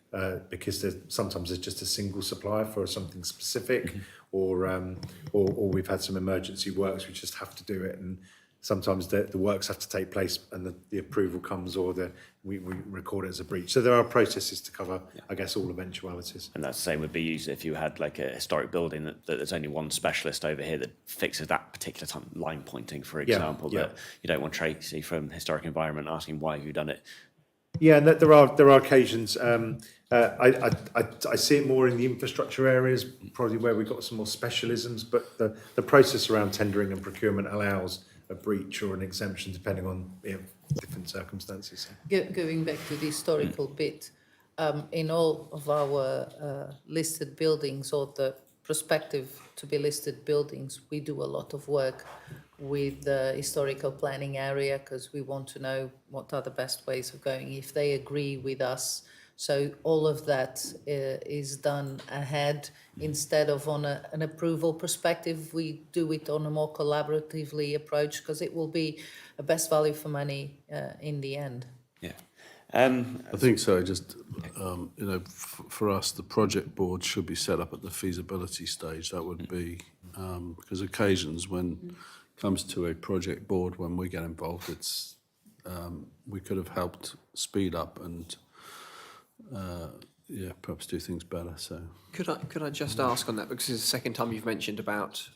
because sometimes there's just a single supplier for something specific, or we've had some emergency works, we just have to do it, and sometimes the works have to take place and the approval comes, or we record it as a breach. So there are processes to cover, I guess, all eventualities. And that's the same would be used if you had like a historic building that there's only one specialist over here that fixes that particular time, line pointing, for example. But you don't want Tracy from Historic Environment asking why have you done it. Yeah, and there are occasions. I see it more in the infrastructure areas, probably where we've got some more specialisms. But the process around tendering and procurement allows a breach or an exemption depending on different circumstances. Going back to the historical bit, in all of our listed buildings, or the prospective to be listed buildings, we do a lot of work with the historical planning area, because we want to know what are the best ways of going, if they agree with us. So all of that is done ahead. Instead of on an approval perspective, we do it on a more collaboratively approach, because it will be a best value for money in the end. Yeah. I think so. Just for us, the project board should be set up at the feasibility stage. That would be because occasions when it comes to a project board, when we get involved, it's we could have helped speed up and perhaps do things better. So Could I just ask on that, because it's the second time you've mentioned about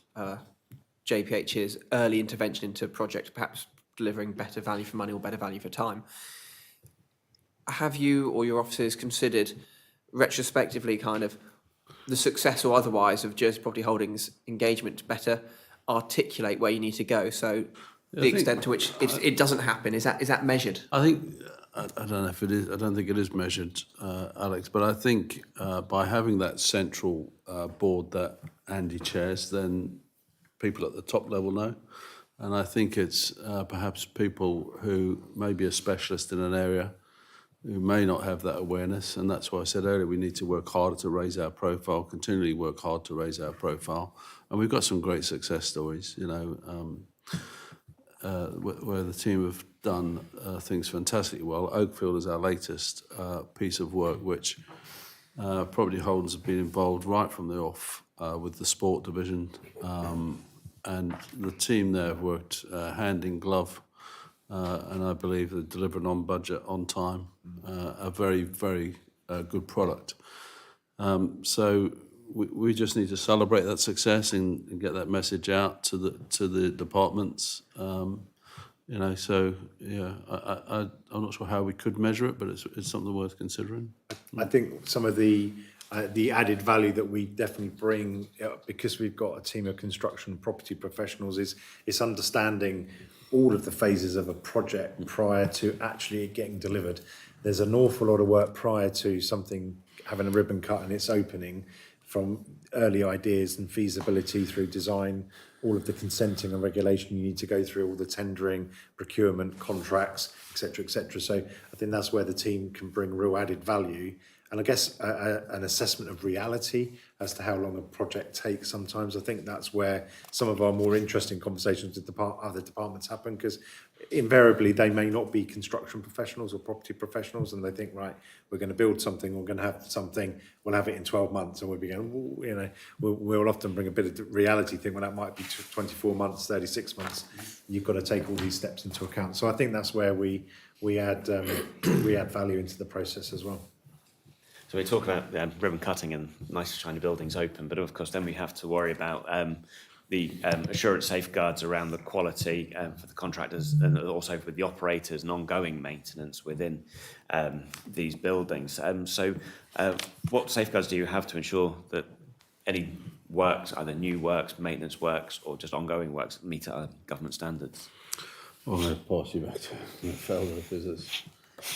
JPH's early intervention into a project, perhaps delivering better value for money or better value for time. Have you or your officers considered retrospectively kind of the success or otherwise of Jersey Property Holdings engagement to better articulate where you need to go? So the extent to which it doesn't happen, is that measured? I think, I don't know if it is, I don't think it is measured, Alex, but I think by having that central board that Andy chairs, then people at the top level know. And I think it's perhaps people who may be a specialist in an area who may not have that awareness. And that's why I said earlier, we need to work harder to raise our profile, continually work hard to raise our profile. And we've got some great success stories, you know, where the team have done things fantastically well. Oakfield is our latest piece of work, which Property Holdings have been involved right from the off with the sport division. And the team there have worked hand in glove, and I believe they've delivered on budget, on time, a very, very good product. So we just need to celebrate that success and get that message out to the departments. You know, so yeah, I'm not sure how we could measure it, but it's something worth considering. I think some of the added value that we definitely bring, because we've got a team of construction and property professionals, is understanding all of the phases of a project prior to actually getting delivered. There's an awful lot of work prior to something having a ribbon cut and its opening, from early ideas and feasibility through design, all of the consenting and regulation you need to go through, all the tendering, procurement, contracts, etc., etc. So I think that's where the team can bring real added value. And I guess an assessment of reality as to how long a project takes sometimes. I think that's where some of our more interesting conversations with other departments happen, because invariably they may not be construction professionals or property professionals, and they think, right, we're going to build something, we're going to have something, we'll have it in 12 months, and we'll be going, you know, we'll often bring a bit of reality thing, well, that might be 24 months, 36 months. You've got to take all these steps into account. So I think that's where we add value into the process as well. So we talk about ribbon cutting and nice shiny buildings open, but of course then we have to worry about the assurance safeguards around the quality for the contractors, and also with the operators and ongoing maintenance within these buildings. So what safeguards do you have to ensure that any works, either new works, maintenance works, or just ongoing works, meet our government standards? Well, I'm going to pass you back to Mafalda, because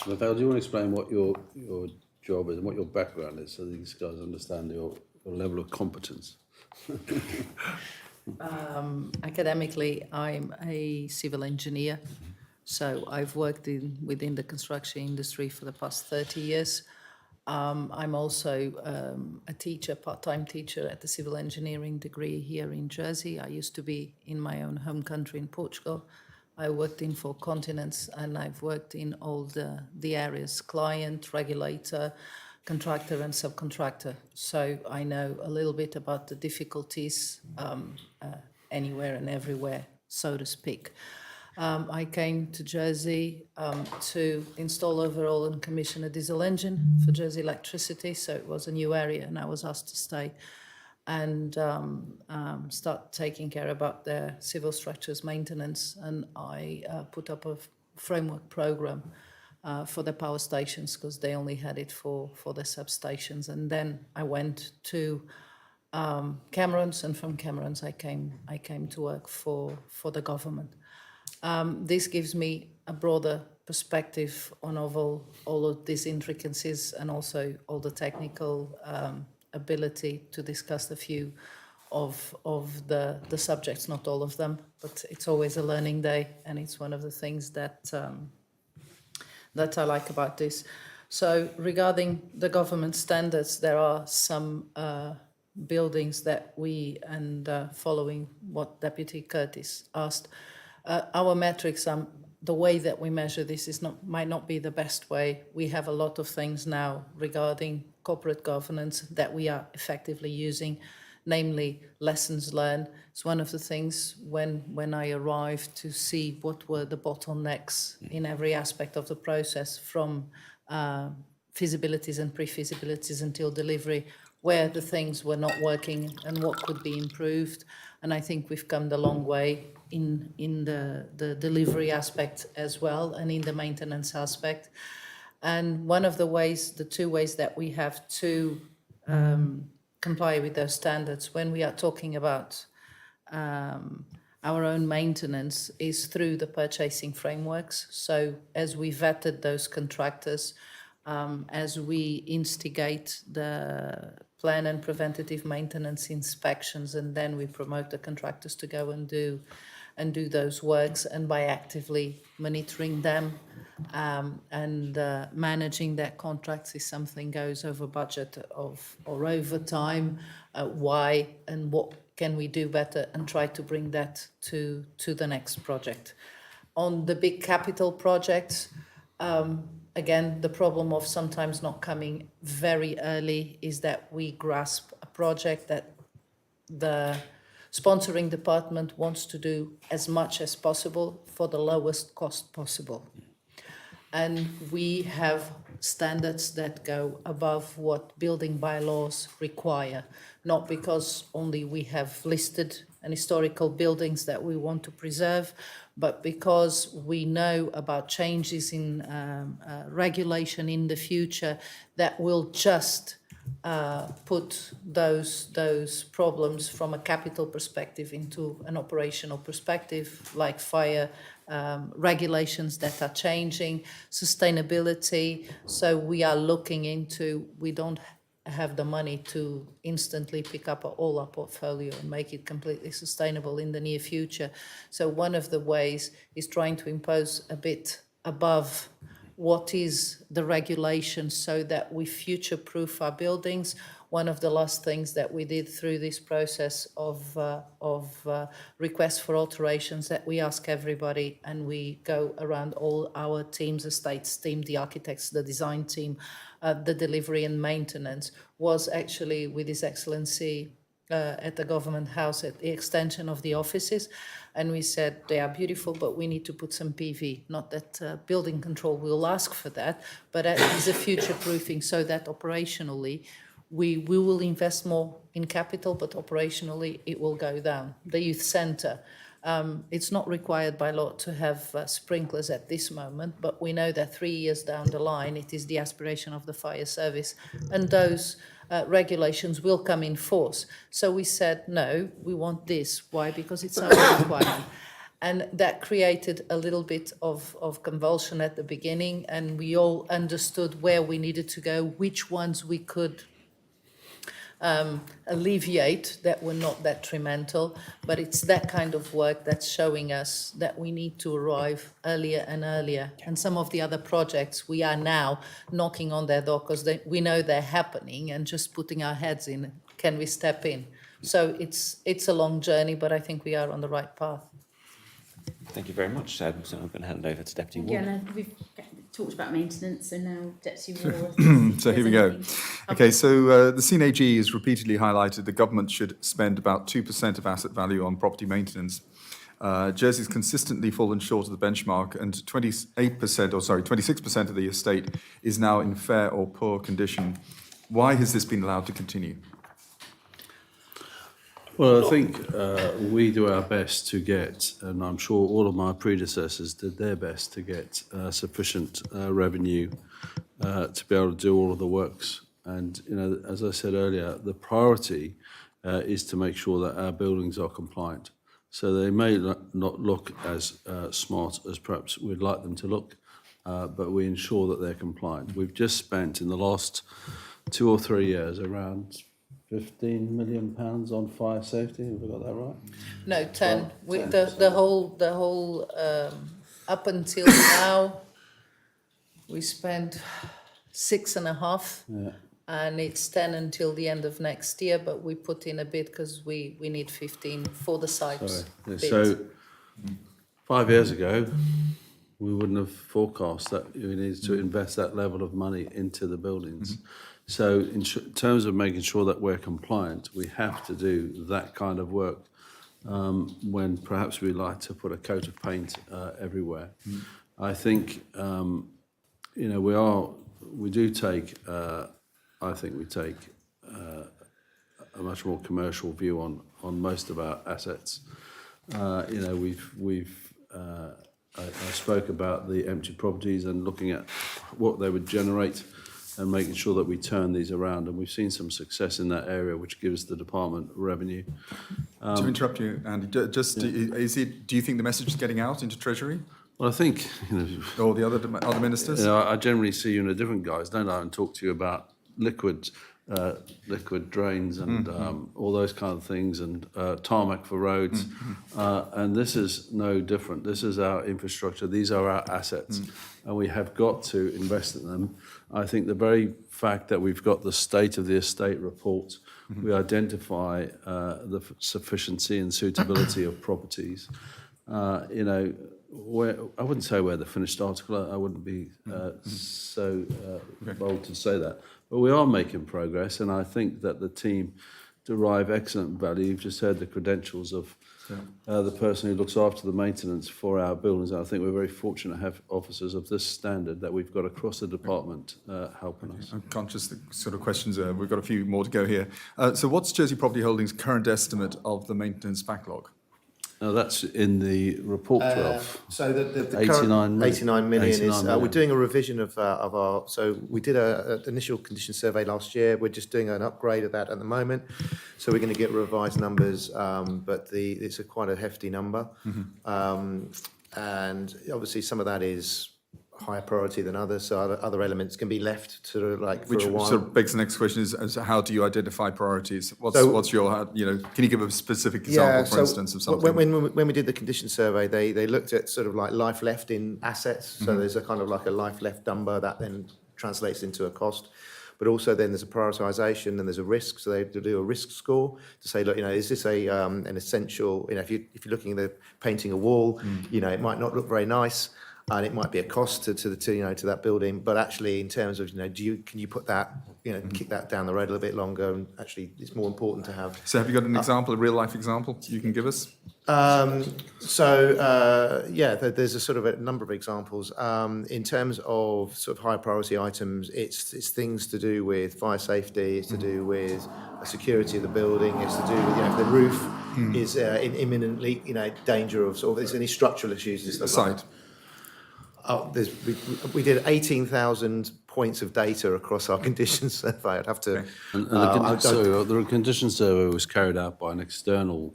Mafalda, do you want to explain what your job is and what your background is, so these guys understand your level of competence? Academically, I'm a civil engineer, so I've worked within the construction industry for the past 30 years. I'm also a teacher, part-time teacher at the civil engineering degree here in Jersey. I used to be in my own home country in Portugal. I worked in 4 continents, and I've worked in all the areas: client, regulator, contractor and subcontractor. So I know a little bit about the difficulties anywhere and everywhere, so to speak. I came to Jersey to install overall and commission a diesel engine for Jersey Electricity, so it was a new area, and I was asked to stay and start taking care about their civil structures maintenance. And I put up a framework program for the power stations, because they only had it for the substations. And then I went to Camerons, and from Camerons I came to work for the government. This gives me a broader perspective on all of these intricacies, and also all the technical ability to discuss a few of the subjects, not all of them, but it's always a learning day, and it's one of the things that I like about this. So regarding the government standards, there are some buildings that we, and following what Deputy Curtis asked, our metrics, the way that we measure this might not be the best way. We have a lot of things now regarding corporate governance that we are effectively using, namely lessons learned. It's one of the things when I arrived to see what were the bottlenecks in every aspect of the process, from feasibilities and pre-feasibilities until delivery, where the things were not working and what could be improved. And I think we've come the long way in the delivery aspect as well, and in the maintenance aspect. And one of the ways, the two ways that we have to comply with those standards when we are talking about our own maintenance is through the purchasing frameworks. So as we vetted those contractors, as we instigate the plan and preventative maintenance inspections, and then we promote the contractors to go and do those works, and by actively monitoring them and managing their contracts if something goes over budget or over time, why and what can we do better, and try to bring that to the next project. On the big capital projects, again, the problem of sometimes not coming very early is that we grasp a project that the sponsoring department wants to do as much as possible for the lowest cost possible. And we have standards that go above what building bylaws require, not because only we have listed and historical buildings that we want to preserve, but because we know about changes in regulation in the future that will just put those problems from a capital perspective into an operational perspective, like fire regulations that are changing, sustainability. So we are looking into, we don't have the money to instantly pick up all our portfolio and make it completely sustainable in the near future. So one of the ways is trying to impose a bit above what is the regulation so that we future-proof our buildings. One of the last things that we did through this process of requests for alterations, that we ask everybody, and we go around all our teams, estates team, the architects, the design team, the delivery and maintenance, was actually with His Excellency at the Government House at the extension of the offices. And we said, they are beautiful, but we need to put some PV. Not that building control will ask for that, but it is a future proofing so that operationally we will invest more in capital, but operationally it will go down. The youth centre, it's not required by law to have sprinklers at this moment, but we know that 3 years down the line, it is the aspiration of the fire service, and those regulations will come in force. So we said, no, we want this. Why? Because it's our requirement. And that created a little bit of convulsion at the beginning, and we all understood where we needed to go, which ones we could alleviate that were not detrimental. But it's that kind of work that's showing us that we need to arrive earlier and earlier. And some of the other projects, we are now knocking on their door because we know they're happening, and just putting our heads in, can we step in? So it's a long journey, but I think we are on the right path. Thank you very much. So I'm going to hand over to Deputy Ward. Yeah, no, we've talked about maintenance, so now Deputy Ward. So here we go. Okay, so the CNAG has repeatedly highlighted the government should spend about 2% of asset value on property maintenance. Jersey's consistently fallen short of the benchmark, and 26% of the estate is now in fair or poor condition. Why has this been allowed to continue? Well, I think we do our best to get, and I'm sure all of my predecessors did their best to get sufficient revenue to be able to do all of the works. And, you know, as I said earlier, the priority is to make sure that our buildings are compliant. So they may not look as smart as perhaps we'd like them to look, but we ensure that they're compliant. We've just spent in the last 2 or 3 years around £15 million on fire safety. Have we got that right? No, 10. The whole up until now, we spent 6.5, and it's 10 until the end of next year. But we put in a bit because we need 15 for the sites. So 5 years ago, we wouldn't have forecast that we needed to invest that level of money into the buildings. So in terms of making sure that we're compliant, we have to do that kind of work when perhaps we like to put a coat of paint everywhere. I think, you know, we are we do take, I think we take a much more commercial view on most of our assets. You know, I spoke about the empty properties and looking at what they would generate and making sure that we turn these around. And we've seen some success in that area, which gives the department revenue. To interrupt you, Andy, do you think the message is getting out into Treasury Well, I think, you know, or the other ministers? you know, I generally see you in a different guise, don't I, and talk to you about liquid drains and all those kind of things, and tarmac for roads. And this is no different. This is our infrastructure. These are our assets, and we have got to invest in them. I think the very fact that we've got the state of the estate report, we identify the sufficiency and suitability of properties. You know, I wouldn't say we're the finished article. I wouldn't be so bold to say that. But we are making progress, and I think that the team derive excellent value. You've just heard the credentials of the person who looks after the maintenance for our buildings. I think we're very fortunate to have officers of this standard that we've got across the department helping us. I'm conscious the sort of questions, we've got a few more to go here. So what's Jersey Property Holdings' current estimate of the maintenance backlog? Now, that's in the report 12. So the 89 million. 89 million is, 89 million. we're doing a revision of our, so we did an initial condition survey last year. We're just doing an upgrade of that at the moment. So we're going to get revised numbers, but it's quite a hefty number. And obviously some of that is higher priority than others, so other elements can be left to like for Which a while. sort of begs the next question is how do you identify priorities? What's your, you know, can you give a specific example, for instance, of something? When we did the condition survey, they looked at sort of like life left in assets. So there's a kind of like a life left number that then translates into a cost. But also then there's a prioritisation and there's a risk. So they have to do a risk score to say, look, you know, is this an essential? You know, if you're looking at painting a wall, you know, it might not look very nice. And it might be a cost to that building, but actually, in terms of, you know, can you put that, you know, kick that down the road a little bit longer? And actually, it's more important to have. So, have you got an example, a real life example you can give us? There's a sort of a number of examples. In terms of sort of high priority items, it's things to do with fire safety. It's to do with security of the building. It's to do with, you know, if the roof is in imminently, you know, danger of sort of there's any structural issues and stuff like that. We did 18,000 points of data across our condition survey. I'd have to. The condition survey was carried out by an external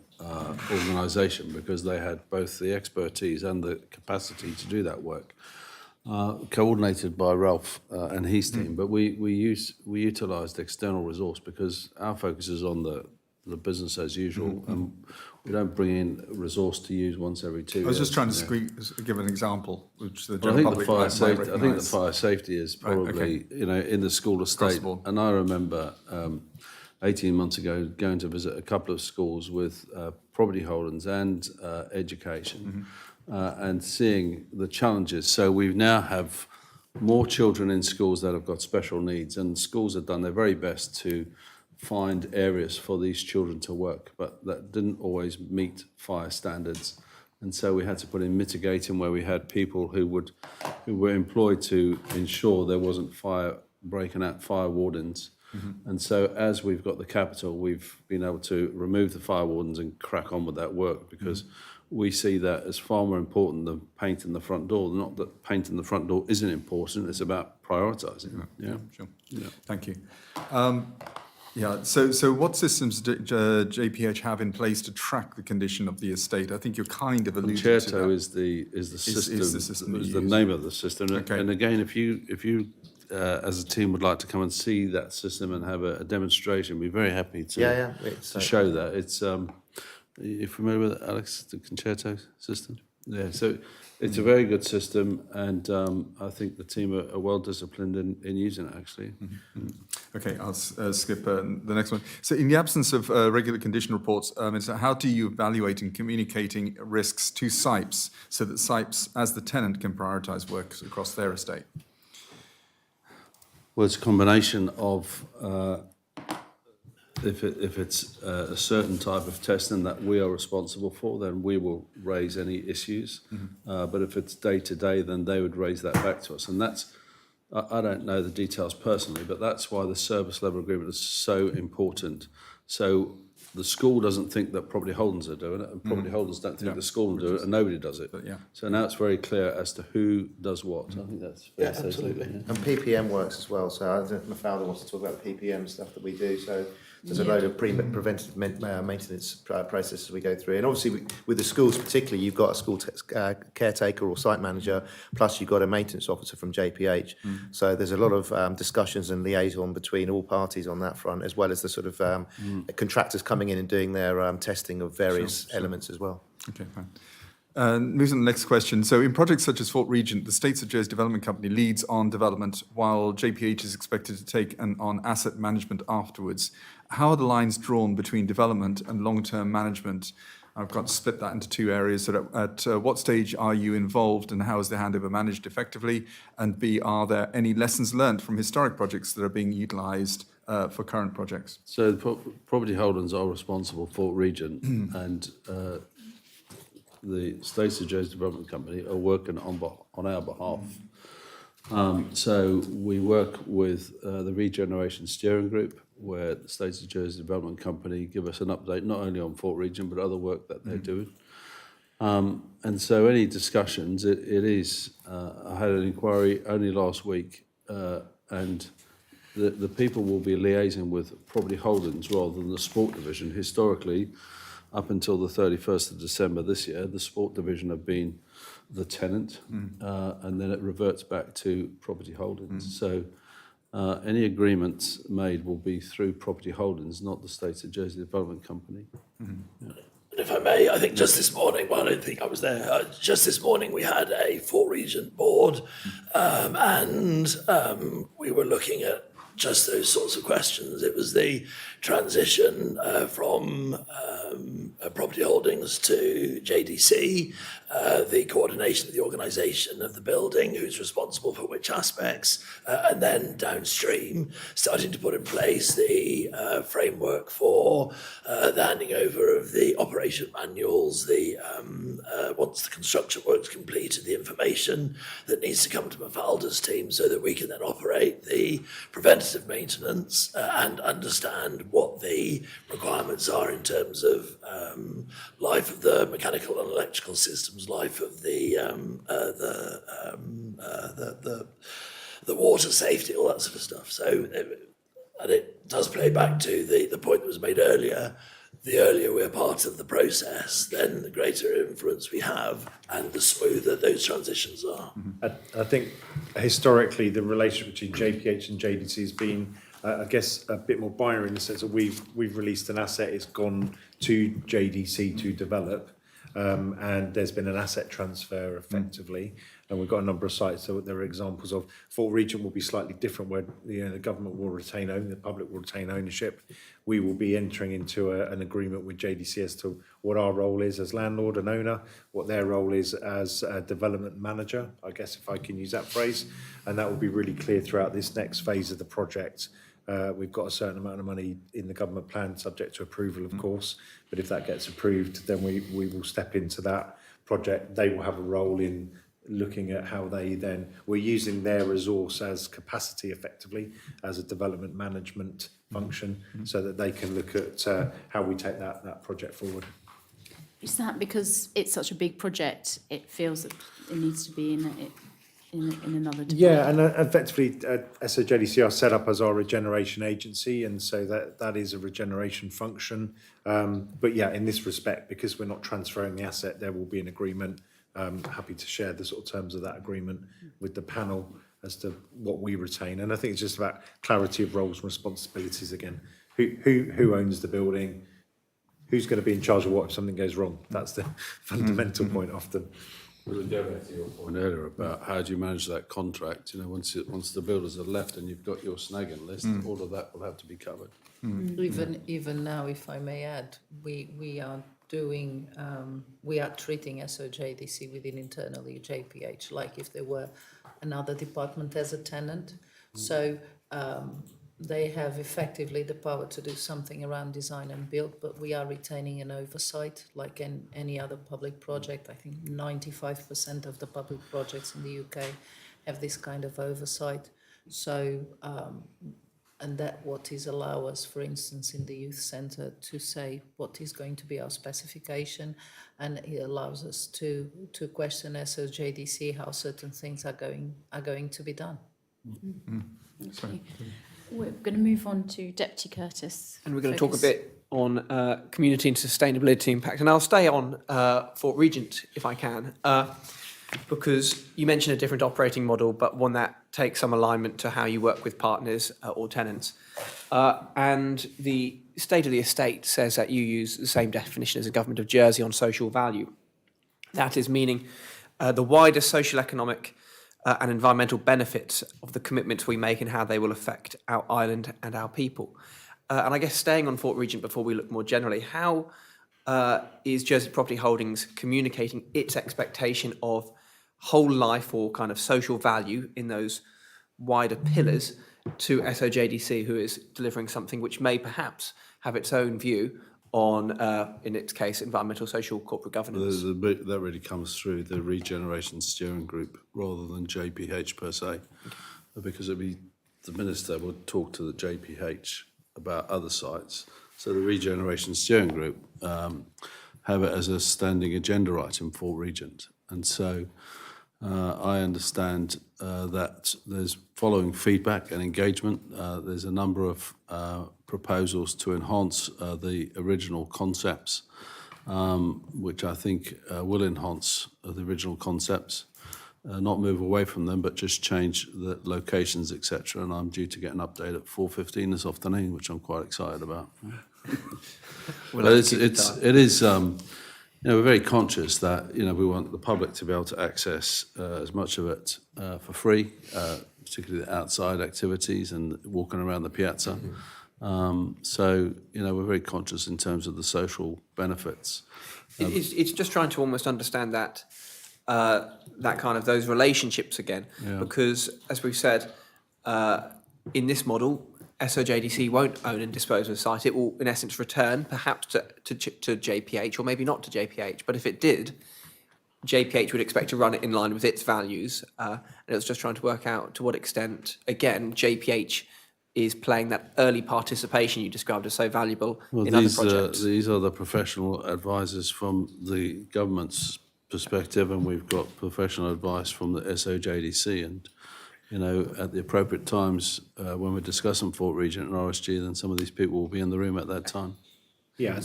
organisation because they had both the expertise and the capacity to do that work, coordinated by Ralph and his team. But we utilised external resource because our focus is on the business as usual, and we don't bring in resource to use once every 2 years. I was just trying to give an example, which the I general think public the fire might safety. I think the recognise. fire safety is probably you know in the school estate. Possible. And I remember 18 months ago going to visit a couple of schools with property holdings and education, and seeing the challenges. So we now have more children in schools that have got special needs, and schools have done their very best to find areas for these children to work, but that didn't always meet fire standards. And so we had to put in mitigating where we had people who were employed to ensure there wasn't fire breaking out, fire wardens. And so as we've got the capital, we've been able to remove the fire wardens and crack on with that work because we see that as far more important than painting the front door. Not that painting the front door isn't important, it's about prioritising. Yeah. Sure. Yeah. Thank you. So what systems do JPH have in place to track the condition of the estate? I think you're kind of alluding to that. Concerto is the system. Is the system is you the use. name of the system. Okay. And again, if you as a team would like to come and see that system and have a demonstration, we're very happy to show that. It's you're familiar with it, Alex, the Concerto system? Yeah. So it's a very good system, and I think the team are well disciplined in using it, actually. Okay, I'll skip the next one. So in the absence of regular condition reports, so how do you evaluate and communicating risks to SIPEs so that SIPEs, as the tenant, can prioritise works across their estate? Well, it's a combination of if it's a certain type of testing that we are responsible for, then we will raise any issues. But if it's day to day, then they would raise that back to us, and that's I don't know the details personally, but that's why the service level agreement is so important. So the school doesn't think that property holdings are doing it, and property holders don't think the school will do it, and nobody does it. yeah. So now it's very clear as to who does what. I think that's fair to say, absolutely. yeah. And PPM works as well. So I don't know if Mafalda wants to talk about the PPM stuff that we do. So there's a load of preventative maintenance processes we go through. And obviously with the schools particularly, you've got a school caretaker or site manager, plus you've got a maintenance officer from JPH. So there's a lot of discussions and liaison between all parties on that front, as well as the sort of contractors coming in and doing their testing of various elements as well. Okay, fine. Moving on to the next question. So in projects such as Fort Regent, the State St Joe's Development Company leads on development while JPH is expected to take on asset management afterwards. How are the lines drawn between development and long-term management? I've got to split that into two areas. So at what stage are you involved and how is the handover managed effectively? And B, are there any lessons learned from historic projects that are being utilised for current projects? So the property holders are responsible for Regent, and the State St Joe's Development Company are working on our behalf. So we work with the Regeneration Steering Group, where the State St Joe's Development Company give us an update not only on Fort Regent but other work that they're doing. And so any discussions, it is, I had an inquiry only last week, and the people will be liaising with property holdings rather than the sport division. Historically, up until the 31st of December this year, the sport division have been the tenant, and then it reverts back to property holdings. So any agreements made will be through property holdings, not the State St Joe's Development Company. And if I may, I think just this morning, well, I don't think I was there, just this morning we had a Fort Regent board, and we were looking at just those sorts of questions. It was the transition from property holdings to JDC, the coordination of the organisation of the building, who's responsible for which aspects, and then downstream, starting to put in place the framework for the handing over of the operation manuals, the once the construction work's completed, the information that needs to come to Mafalda's team so that we can then operate the preventative maintenance and understand what the requirements are in terms of life of the mechanical and electrical systems, life of the water safety, all that sort of stuff. So, and it does play back to the point that was made earlier. The earlier we're part of the process, then the greater influence we have and the smoother those transitions are. I think historically the relationship between JPH and JDC has been, I guess, a bit more binary in the sense that we've released an asset, it's gone to JDC to develop, and there's been an asset transfer effectively. And we've got a number of sites, so there are examples of. Fort Regent will be slightly different, where the government will retain the public will retain ownership. We will be entering into an agreement with JDC as to what our role is as landlord and owner, what their role is as a development manager, I guess, if I can use that phrase. And that will be really clear throughout this next phase of the project. We've got a certain amount of money in the government plan, subject to approval, of course. But if that gets approved, then we will step into that project. They will have a role in looking at how they then, we're using their resource as capacity effectively, as a development management function, so that they can look at how we take that project forward. Is that because it's such a big project, it feels that it needs to be in another department? Yeah, and effectively, SOJDC are set up as our regeneration agency, and so that is a regeneration function. But yeah, in this respect, because we're not transferring the asset, there will be an agreement. Happy to share the sort of terms of that agreement with the panel as to what we retain. And I think it's just about clarity of roles and responsibilities again. Who owns the building? Who's going to be in charge of what if something goes wrong? That's the fundamental point often. We'll go back to your point earlier about how do you manage that contract. You know, once the builders are left and you've got your snagging list, all of that will have to be covered. Even now, if I may add, we are doing, we are treating SOJDC within internally JPH like if there were another department as a tenant. So they have effectively the power to do something around design and build, but we are retaining an oversight like any other public project. I think 95% of the public projects in the UK have this kind of oversight. So, and that what is allow us, for instance, in the youth centre to say what is going to be our specification, and it allows us to question SOJDC how certain things are going to be done. Okay. We're going to move on to Deputy Curtis. And we're going to talk a bit on community and sustainability impact. And I'll stay on Fort Regent if I can, because you mentioned a different operating model, but one that takes some alignment to how you work with partners or tenants. And the state of the estate says that you use the same definition as the Government of Jersey on social value. That is meaning the wider social, economic and environmental benefits of the commitments we make and how they will affect our island and our people. And I guess staying on Fort Regent before we look more generally, how is Jersey Property Holdings communicating its expectation of whole life or kind of social value in those wider pillars to SOJDC, who is delivering something which may perhaps have its own view on, in its case, environmental, social, corporate governance? That really comes through the Regeneration Steering Group rather than JPH per se, because the Minister would talk to the JPH about other sites. So the Regeneration Steering Group have it as a standing agenda item for Regent. And so I understand that there's following feedback and engagement. There's a number of proposals to enhance the original concepts, which I think will enhance the original concepts, not move away from them, but just change the locations, etc. And I'm due to get an update at 4:15 this afternoon, which I'm quite excited about. But it is. We're very conscious that we want the public to be able to access as much of it for free, particularly the outside activities and walking around the piazza. So we're very conscious in terms of the social benefits. It's just trying to almost understand that kind of those relationships again, because as we've said, in this model, SOJDC won't own and dispose of the site. It will, in essence, return perhaps to JPH, or maybe not to JPH. But if it did, JPH would expect to run it in line with its values. And it was just trying to work out to what extent, again, JPH is playing that early participation you described as so valuable in other projects. These are the professional advisors from the government's perspective, and we've got professional advice from the SOJDC. And at the appropriate times when we're discussing Fort Regent and RSG, then some of these people will be in the room at that time. Yeah,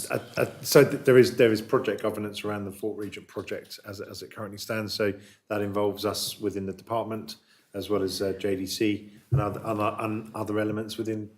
so there is project governance around the Fort Regent project as it currently stands. So that involves us within the department, as well as JDC and other elements within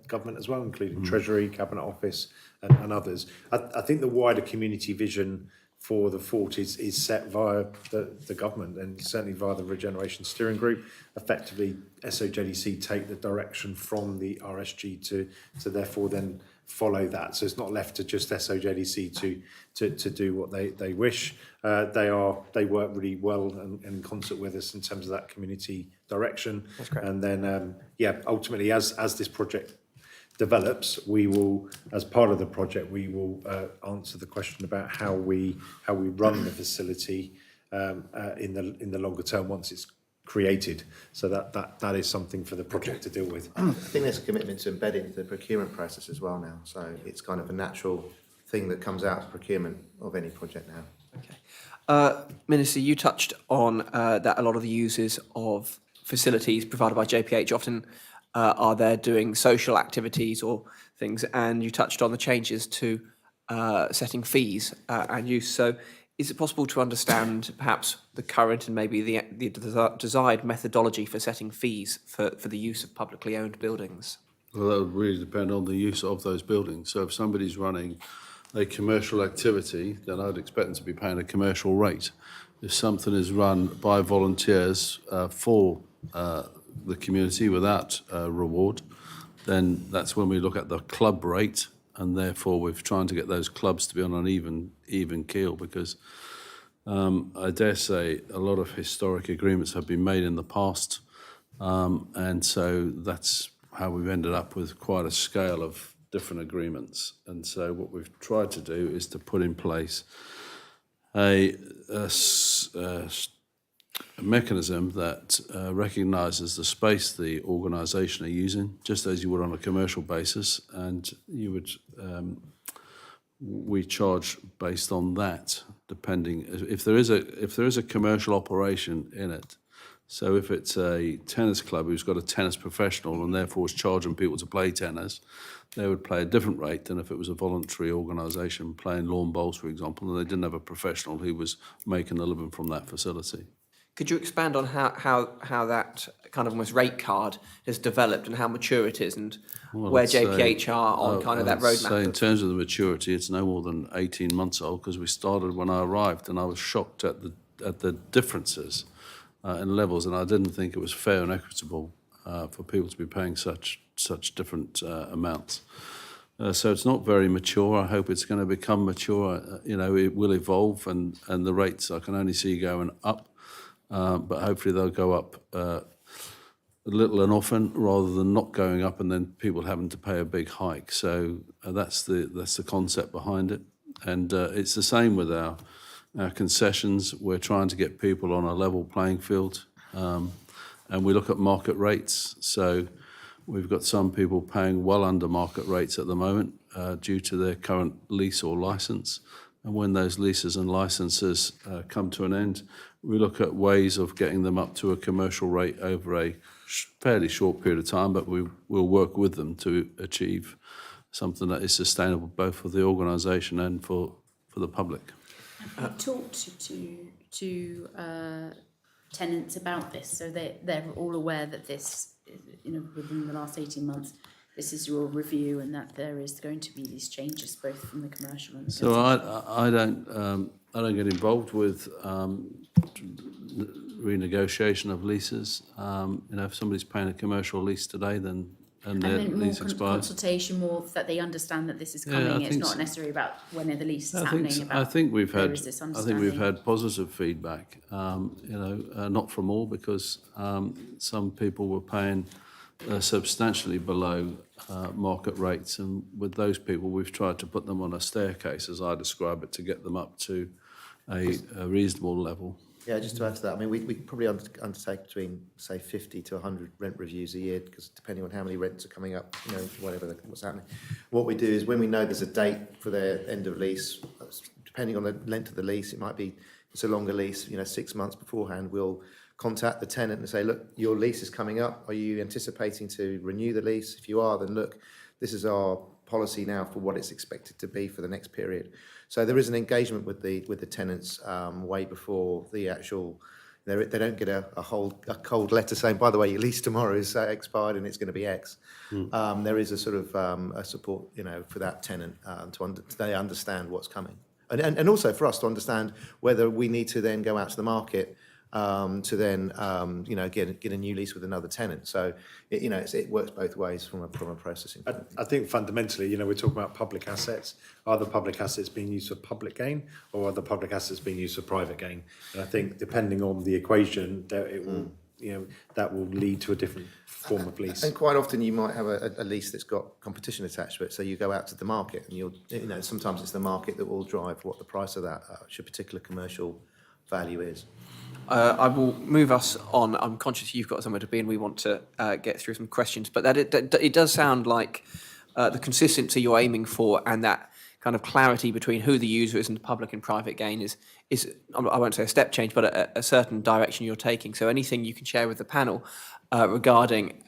government as well, including Treasury, Cabinet Office, and others. I think the wider community vision for the fort is set via the government, and certainly via the Regeneration Steering Group. Effectively, SOJDC take the direction from the RSG to therefore then follow that. So it's not left to just SOJDC to do what they wish. They work really well and in concert with us in terms of that community direction. That's great. And then ultimately as this project develops, we will, as part of the project, we will answer the question about how we run the facility in the longer term once it's created. So that is something for the project to deal with. I think there's a commitment to embed it into the procurement process as well now. So it's kind of a natural thing that comes out of procurement of any project now. Okay. Minister, you touched on that a lot of the users of facilities provided by JPH often are there doing social activities or things, and you touched on the changes to setting fees and use. So is it possible to understand perhaps the current and maybe the desired methodology for setting fees for the use of publicly owned buildings? Well, that would really depend on the use of those buildings. So if somebody's running a commercial activity, then I'd expect them to be paying a commercial rate. If something is run by volunteers for the community without reward, then that's when we look at the club rate, and therefore we're trying to get those clubs to be on an even keel, because I dare say a lot of historic agreements have been made in the past, and so that's how we've ended up with quite a scale of different agreements. And so what we've tried to do is to put in place a mechanism that recognises the space the organisation are using, just as you would on a commercial basis, and you would we charge based on that, depending if there is a commercial operation in it. So if it's a tennis club who's got a tennis professional and therefore is charging people to play tennis, they would pay a different rate than if it was a voluntary organisation playing lawn bowls, for example, and they didn't have a professional who was making a living from that facility. Could you expand on how that kind of almost rate card has developed and how mature it is, and where JPH are on kind of that roadmap? So in terms of the maturity, it's no more than 18 months old, because we started when I arrived, and I was shocked at the differences in levels, and I didn't think it was fair and equitable for people to be paying such different amounts. So it's not very mature. I hope it's going to become mature. It will evolve, and the rates I can only see going up. But hopefully they'll go up a little and often, rather than not going up and then people having to pay a big hike. So that's the concept behind it, and it's the same with our concessions. We're trying to get people on a level playing field, and we look at market rates. So we've got some people paying well under market rates at the moment due to their current lease or licence. And when those leases and licences come to an end, we look at ways of getting them up to a commercial rate over a fairly short period of time, but we will work with them to achieve something that is sustainable both for the organisation and for the public. Have you talked to tenants about this, so they're all aware that this, within the last 18 months, this is your review, and that there is going to be these changes both from the commercial and the So I don't get involved with renegotiation of leases. If somebody's paying a commercial lease today, then their lease expires. Consultation, more that they understand that this is coming. It's not necessarily about when the lease is happening. I think we've had positive feedback. Not from all, because some people were paying substantially below market rates, and with those people we've tried to put them on a staircase, as I describe it, to get them up to a reasonable level. Yeah, just to add to that, I mean, we probably undertake between, say, 50 to 100 rent reviews a year, because depending on how many rents are coming up, what's happening. What we do is, when we know there's a date for their end of lease, depending on the length of the lease, it might be, it's a longer lease, 6 months beforehand, we'll contact the tenant and say, look, your lease is coming up. Are you anticipating to renew the lease? If you are, then look, this is our policy now for what it's expected to be for the next period. So there is an engagement with the tenants way before the actual. They don't get a cold letter saying, by the way, your lease tomorrow is expired and it's going to be X. There is a sort of a support, for that tenant they understand what's coming, and also for us to understand whether we need to then go out to the market to then get a new lease with another tenant. So it works both ways from a processing point of view. I think fundamentally, we're talking about public assets. Are the public assets being used for public gain, or are the public assets being used for private gain? And I think depending on the equation, it will that will lead to a different form of lease. And quite often you might have a lease that's got competition attached to it. So you go out to the market, and sometimes it's the market that will drive what the price of that particular commercial value is. I will move us on. I'm conscious you've got somewhere to be, and we want to get through some questions. But it does sound like the consistency you're aiming for, and that kind of clarity between who the user is and the public and private gain is I won't say a step change, but a certain direction you're taking. So anything you can share with the panel regarding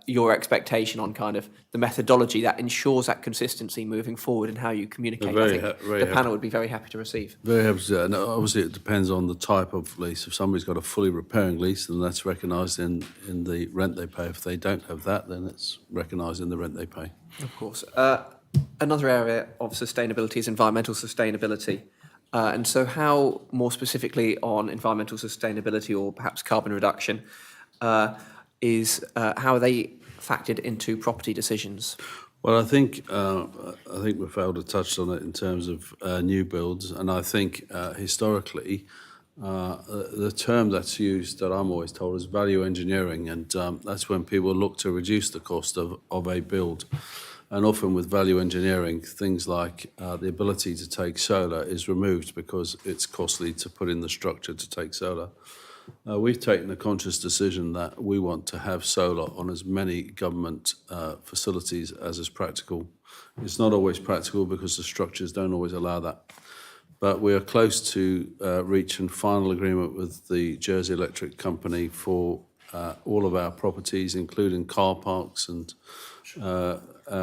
your expectation on kind of the methodology that ensures that consistency moving forward and how you communicate, I think the panel would be very happy to receive. Very happy to. And obviously it depends on the type of lease. If somebody's got a fully repairing lease, then that's recognised in the rent they pay. If they don't have that, then it's recognised in the rent they pay. Of course. Another area of sustainability is environmental sustainability. And so how, more specifically on environmental sustainability or perhaps carbon reduction, how are they factored into property decisions? Well, I think Mafalda touched on it in terms of new builds, and I think historically the term that's used that I'm always told is value engineering, and that's when people look to reduce the cost of a build. And often with value engineering, things like the ability to take solar is removed because it's costly to put in the structure to take solar. We've taken a conscious decision that we want to have solar on as many government facilities as is practical. It's not always practical because the structures don't always allow that. But we are close to reaching final agreement with the Jersey Electric Company for all of our properties, including car parks, and our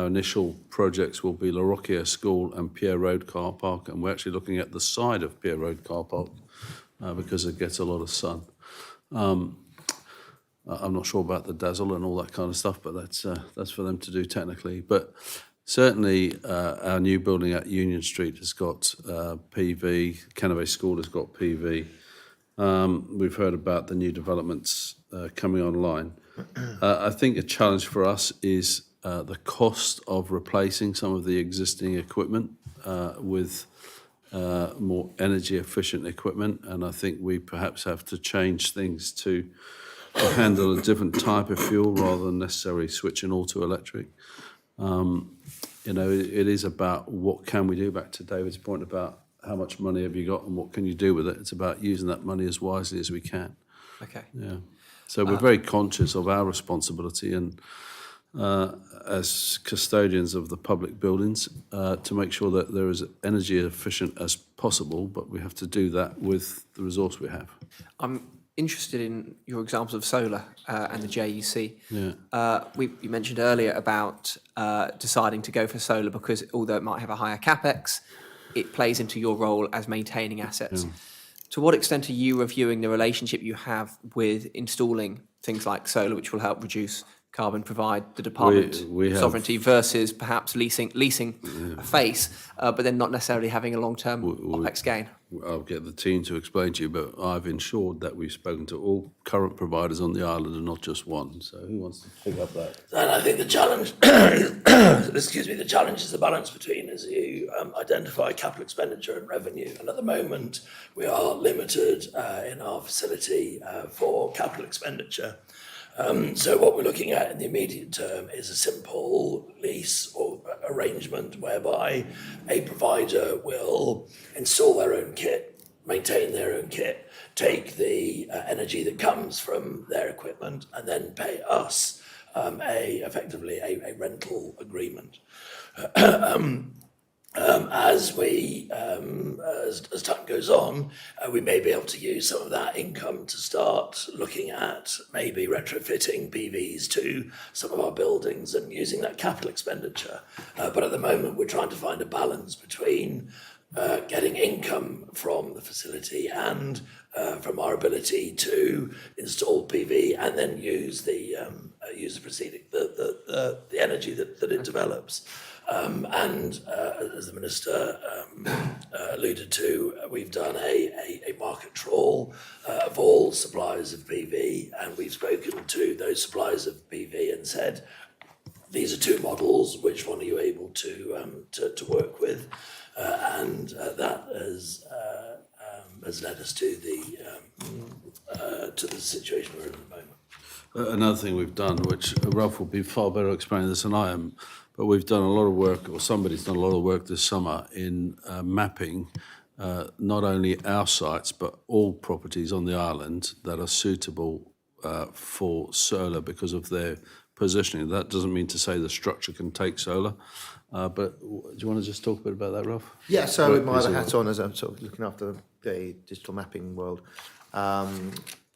initial projects will be La Rocchia School and Pierre Road Car Park, and we're actually looking at the side of Pierre Road Car Park because it gets a lot of sun. I'm not sure about the dazzle and all that kind of stuff, but that's for them to do technically. But certainly our new building at Union Street has got PV, Canterbury School has got PV. We've heard about the new developments coming online. I think a challenge for us is the cost of replacing some of the existing equipment with more energy efficient equipment, and I think we perhaps have to change things to handle a different type of fuel rather than necessarily switching all to electric. It is about what can we do, back to David's point about how much money have you got and what can you do with it. It's about using that money as wisely as we can. Okay. Yeah. So we're very conscious of our responsibility and as custodians of the public buildings to make sure that they're as energy efficient as possible, but we have to do that with the resource we have. I'm interested in your examples of solar and the JEC. Yeah. You mentioned earlier about deciding to go for solar because although it might have a higher capex, it plays into your role as maintaining assets. Yeah. To what extent are you reviewing the relationship you have with installing things like solar, which will help reduce carbon, provide the department We have- sovereignty, versus perhaps leasing a face, but then not necessarily having a long-term OPEX gain? I'll get the team to explain to you, but I've ensured that we've spoken to all current providers on the island and not just one. So who wants to pick up that? And I think the challenge, the challenge is the balance between, as you identify, capital expenditure and revenue. And at the moment, we are limited in our facility for capital expenditure. So what we're looking at in the immediate term is a simple lease or arrangement whereby a provider will install their own kit, maintain their own kit, take the energy that comes from their equipment, and then pay us effectively a rental agreement. As time goes on, we may be able to use some of that income to start looking at maybe retrofitting PVs to some of our buildings and using that capital expenditure. But at the moment, we're trying to find a balance between getting income from the facility and from our ability to install PV and then use the proceeding, the energy that it develops. As the Minister alluded to, we've done a market trawl of all suppliers of PV, and we've spoken to those suppliers of PV and said, these are two models, which one are you able to work with? That has led us to the situation we're in at the moment. Another thing we've done, which Ralph will be far better explaining this than I am, but we've done a lot of work, or somebody's done a lot of work this summer in mapping not only our sites, but all properties on the island that are suitable for solar because of their positioning. That doesn't mean to say the structure can take solar, but do you want to just talk a bit about that, Ralph? Yeah, so with my other hat on, as I'm sort of looking after the digital mapping world,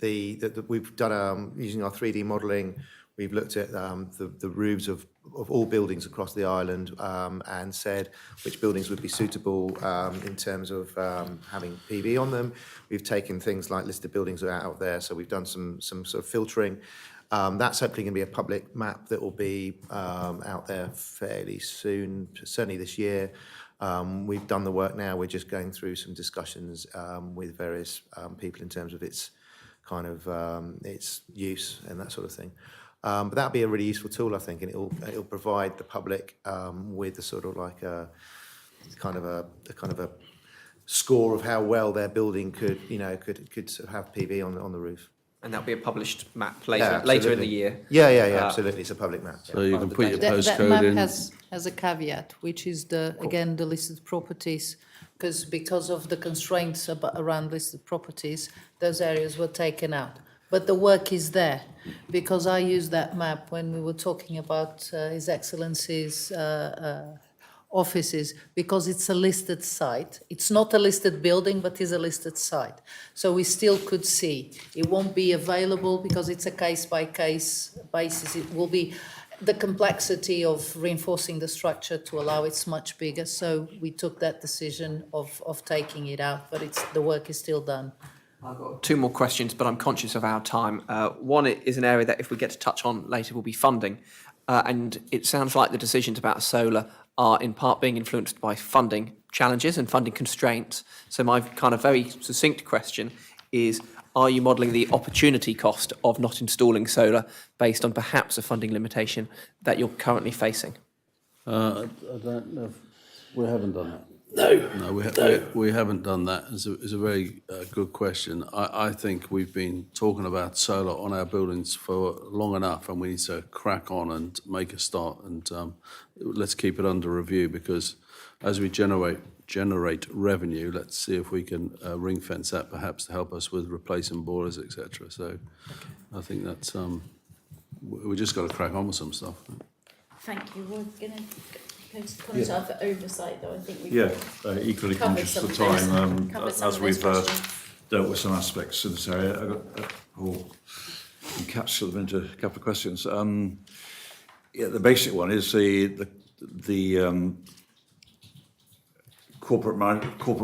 we've done using our 3D modelling. We've looked at the roofs of all buildings across the island and said which buildings would be suitable in terms of having PV on them. We've taken things like listed buildings that are out there, so we've done some sort of filtering. That's hopefully going to be a public map that will be out there fairly soon, certainly this year. We've done the work now. We're just going through some discussions with various people in terms of its kind of its use and that sort of thing. But that'll be a really useful tool, I think, and it'll provide the public with a sort of like a kind of a score of how well their building could sort of have PV on the roof. And that'll be a published map Yeah, later in absolutely. the year. Yeah, absolutely. It's a public map. So you can put your That postcode map in. has a caveat, which is the listed properties, because of the constraints around listed properties, those areas were taken out. But the work is there, because I used that map when we were talking about His Excellency's offices, because it's a listed site. It's not a listed building, but is a listed site. So we still could see. It won't be available because it's a case-by-case basis. It will be the complexity of reinforcing the structure to allow it's much bigger. So we took that decision of taking it out, but the work is still done. I've got two more questions, but I'm conscious of our time. One is an area that if we get to touch on later will be funding. And it sounds like the decisions about solar are in part being influenced by funding challenges and funding constraints. So my kind of very succinct question is, are you modelling the opportunity cost of not installing solar based on perhaps a funding limitation that you're currently facing? I don't know if we haven't done that. No, We haven't done that. It's a very good question. I think we've been talking about solar on our buildings for long enough, and we need to crack on and make a start. And let's keep it under review, because as we generate revenue, let's see if we can ring fence that perhaps to help us with replacing boilers, etc. So I think that's we just got to crack on with some stuff. Thank you. We're going to go to the Commissar for oversight, though. I think we've Equally covered conscious some of of the those- time, covered some as of those we've questions. dealt with some aspects of this area. I got Paul and capture them into a couple of questions. The basic one is the corporate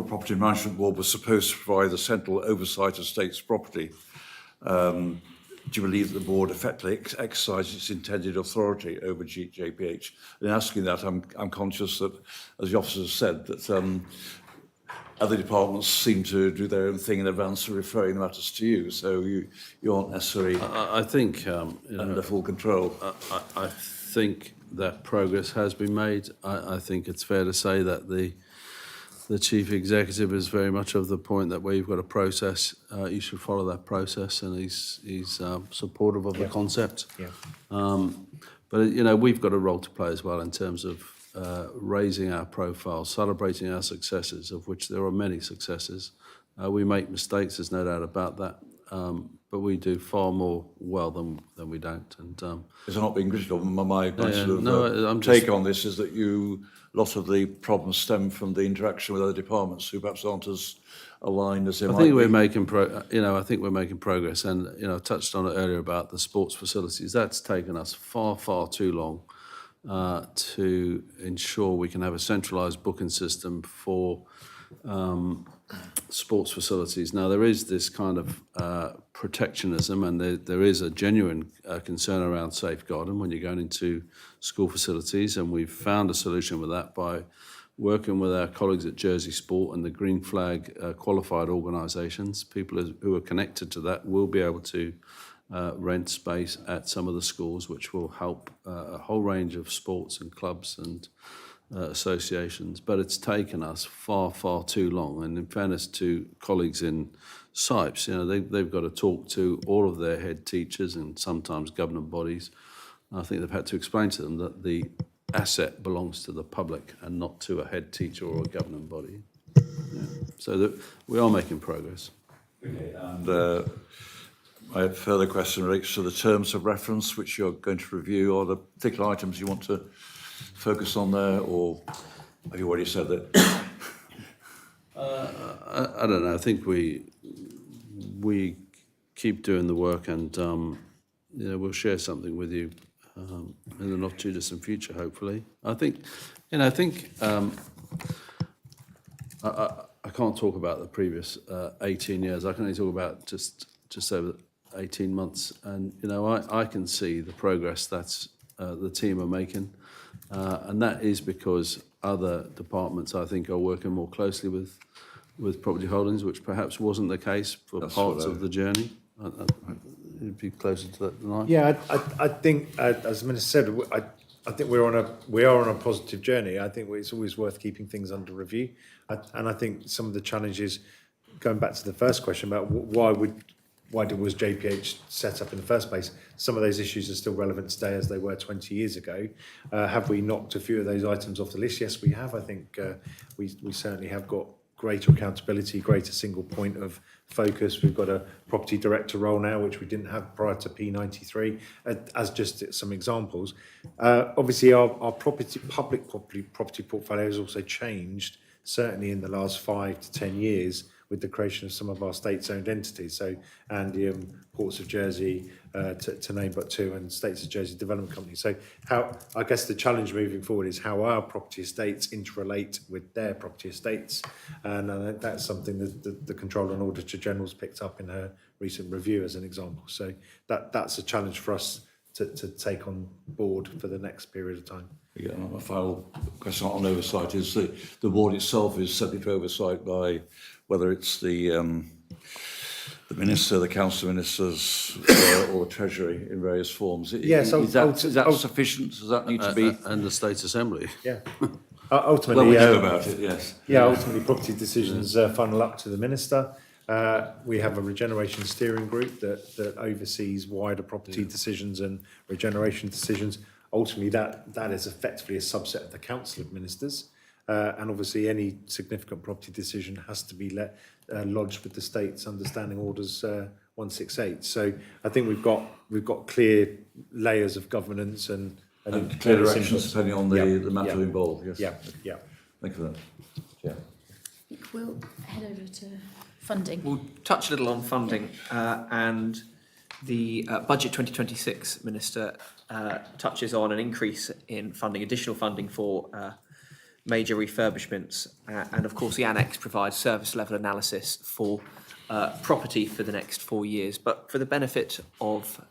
property management board was supposed to provide the central oversight of state's property. Do you believe that the board effectively exercised its intended authority over JPH? In asking that, I'm conscious that, as the officers said, that other departments seem to do their own thing in advance of referring the matters to you, so you aren't necessarily I think under full control. I think that progress has been made. I think it's fair to say that the chief executive is very much of the point that where you've got a process, you should follow that process, and he's supportive of the concept. Yeah. But we've got a role to play as well in terms of raising our profile, celebrating our successes, of which there are many successes. We make mistakes, there's no doubt about that, but we do far more well than we don't. And It's not being critical. My I'm take on this is that a lot of the problems stem from the interaction with other departments who perhaps aren't as aligned as they might be. I think we're making progress, and I touched on it earlier about the sports facilities. That's taken us far too long to ensure we can have a centralised booking system for sports facilities. Now, there is this kind of protectionism, and there is a genuine concern around safeguarding when you're going into school facilities, and we've found a solution with that by working with our colleagues at Jersey Sport and the Green Flag qualified organisations. People who are connected to that will be able to rent space at some of the schools, which will help a whole range of sports and clubs and associations. But it's taken us far too long. And in fairness to colleagues in SIPES, they've got to talk to all of their head teachers and sometimes government bodies. I think they've had to explain to them that the asset belongs to the public and not to a head teacher or a government body. So that we are making progress. Okay, and my further question relates to the terms of reference which you're going to review. Are there particular items you want to focus on there, or have you already said that? I don't know. I think we keep doing the work, and we'll share something with you in the not too distant future, hopefully. I think I can't talk about the previous 18 years. I can only talk about just over 18 months, and I can see the progress that's the team are making, and that is because other departments, I think, are working more closely with Property Holdings, which perhaps wasn't the case for parts of the journey. You'd be closer to that than I. Yeah, I think, as the Minister said, I think we are on a positive journey. I think it's always worth keeping things under review, and I think some of the challenges, going back to the first question about why would was JPH set up in the first place? Some of those issues are still relevant today as they were 20 years ago. Have we knocked a few of those items off the list? Yes, we have. I think we certainly have got greater accountability, greater single point of focus. We've got a property director role now, which we didn't have prior to P93, as just some examples. Obviously, our public property portfolio has also changed, certainly in the last 5 to 10 years, with the creation of some of our state-owned entities. So Andium, Ports of Jersey, to name but two, and States of Jersey Development Company. So I guess the challenge moving forward is how our property estates interrelate with their property estates. And I think that's something that the Controller and Auditor General's picked up in her recent review as an example. So that's a challenge for us to take on board for the next period of time. Yeah, my final question on oversight is the board itself is subject to oversight by whether it's the minister, the council of ministers, or the treasury in various forms. Yes, is that sufficient? Does that need to be? And the State Assembly. Yeah. Ultimately, Well, we know about it. Yes. Yeah, ultimately, property decisions funnel up to the minister. We have a regeneration steering group that oversees wider property decisions and regeneration decisions. Ultimately, that is effectively a subset of the Council of Ministers. And obviously, any significant property decision has to be lodged with the state's understanding orders 168. So I think we've got clear layers of governance and clear directions depending on the matter involved. Yes. Yeah. Thank you for that. Yeah. I think we'll head over to funding. We'll touch a little on funding and the budget 2026, Minister, touches on an increase in funding, additional funding for major refurbishments, and of course the annex provides service level analysis for property for the next 4 years. But for the benefit of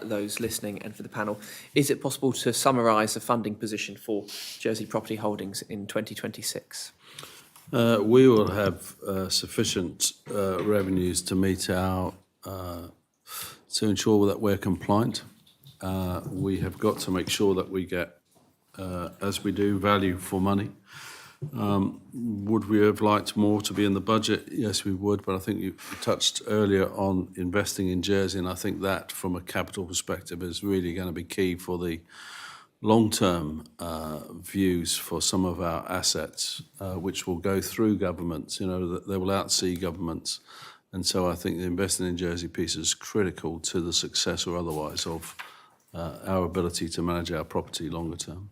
those listening and for the panel, is it possible to summarise the funding position for Jersey Property Holdings in 2026? We will have sufficient revenues to meet our to ensure that we're compliant. We have got to make sure that we get, as we do, value for money. Would we have liked more to be in the budget? Yes, we would, but I think you touched earlier on investing in Jersey, and I think that from a capital perspective is really going to be key for the long-term views for some of our assets, which will go through governments, that they will outsee governments. And so I think the investing in Jersey piece is critical to the success or otherwise of our ability to manage our property longer term.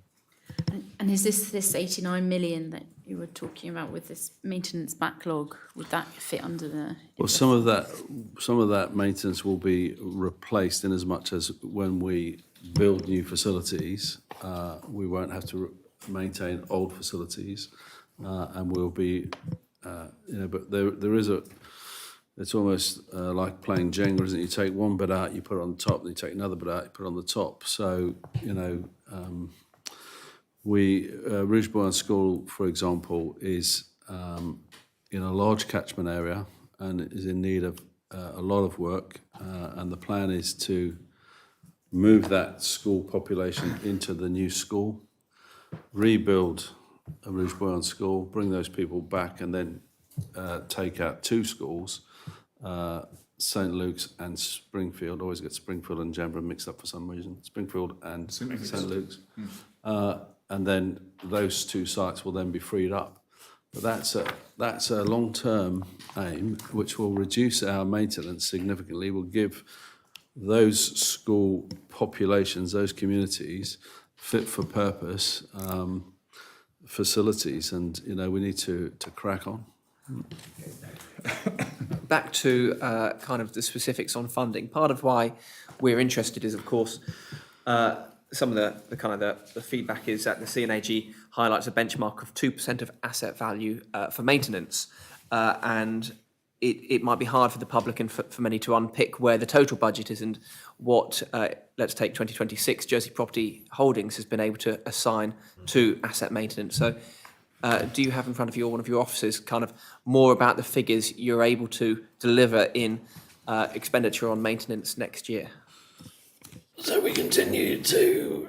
And is this 89 million that you were talking about with this maintenance backlog, would that fit under the... Well, some of that maintenance will be replaced in as much as when we build new facilities, we won't have to maintain old facilities, and we'll be, but there is it's almost like playing Jenga, isn't it? You take one bit out, you put it on the top, then you take another bit out, you put it on the top. So, Rouge School, for example, is in a large catchment area and is in need of a lot of work, and the plan is to move that school population into the new school, rebuild a Rouge School, bring those people back, and then take out 2 schools, St Luke's and Springfield. Always get Springfield and Jamboree mixed up for some reason. Springfield and St Luke's. And then those 2 sites will then be freed up. But that's a long-term aim, which will reduce our maintenance significantly, will give those school populations, those communities, fit for purpose facilities, and we need to crack on. Back to kind of the specifics on funding. Part of why we're interested is, of course, some of the kind of the feedback is that the CNAG highlights a benchmark of 2% of asset value for maintenance, and it might be hard for the public and for many to unpick where the total budget is and what, let's take 2026, Jersey Property Holdings has been able to assign to asset maintenance. So do you have in front of you or one of your officers kind of more about the figures you're able to deliver in expenditure on maintenance next year? So we continue to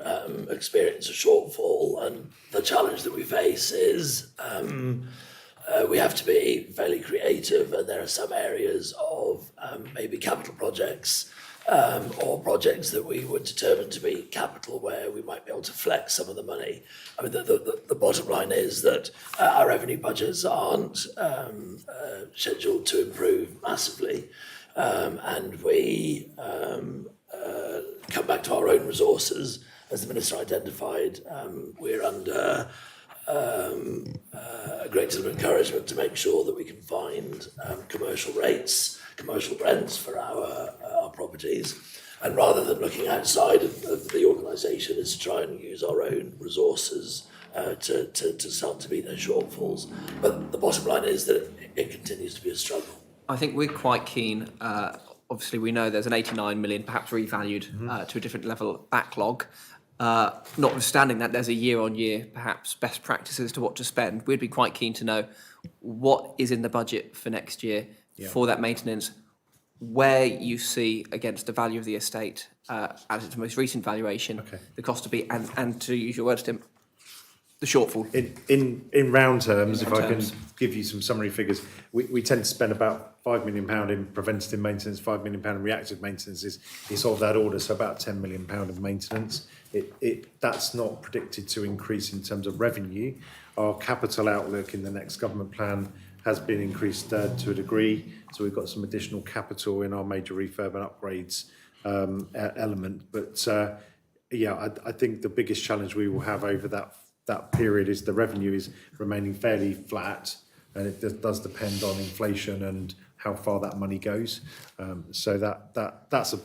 experience a shortfall, and the challenge that we face is we have to be fairly creative, and there are some areas of maybe capital projects or projects that we would determine to be capital where we might be able to flex some of the money. I mean, the bottom line is that our revenue budgets aren't scheduled to improve massively, and we come back to our own resources. As the Minister identified, we're under a great deal of encouragement to make sure that we can find commercial rates, commercial rents for our properties. And rather than looking outside of the organisation, is to try and use our own resources to start to meet those shortfalls. But the bottom line is that it continues to be a struggle. I think we're quite keen. Obviously, we know there's an 89 million, perhaps revalued to a different level backlog. Notwithstanding that, there's a year-on-year, perhaps best practices to what to spend. We'd be quite keen to know what is in the budget for next year for that maintenance, where you see against the value of the estate as its most recent valuation, the cost to be, and to use your words, Tim, the shortfall. In round terms, if I can give you some summary figures, we tend to spend about £5 million in preventative maintenance, £5 million in reactive maintenance is of that order, so about £10 million of maintenance. That's not predicted to increase in terms of revenue. Our capital outlook in the next government plan has been increased to a degree, so we've got some additional capital in our major refurb and upgrades element. But I think the biggest challenge we will have over that period is the revenue is remaining fairly flat, and it does depend on inflation and how far that money goes. So that's a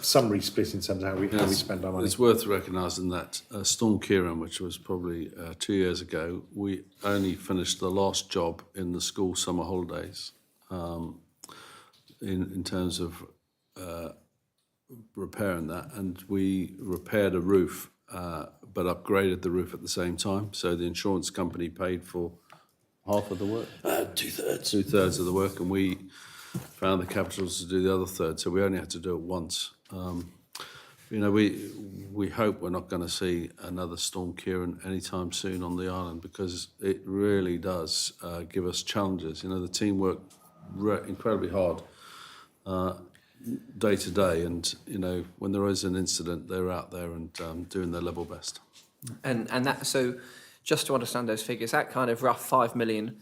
summary split in terms of how we spend our money. It's worth recognising that Storm Kieran, which was probably 2 years ago, we only finished the last job in the school summer holidays in terms of repairing that, and we repaired a roof but upgraded the roof at the same time. So the insurance company paid for half of the work. 2/3. 2/3 of the work, and we found the capitals to do the other third. So we only had to do it once. We hope we're not going to see another Storm Kieran anytime soon on the island, because it really does give us challenges. The team work incredibly hard day to day, and when there is an incident, they're out there and doing their level best. And that, so just to understand those figures, that kind of rough 5 million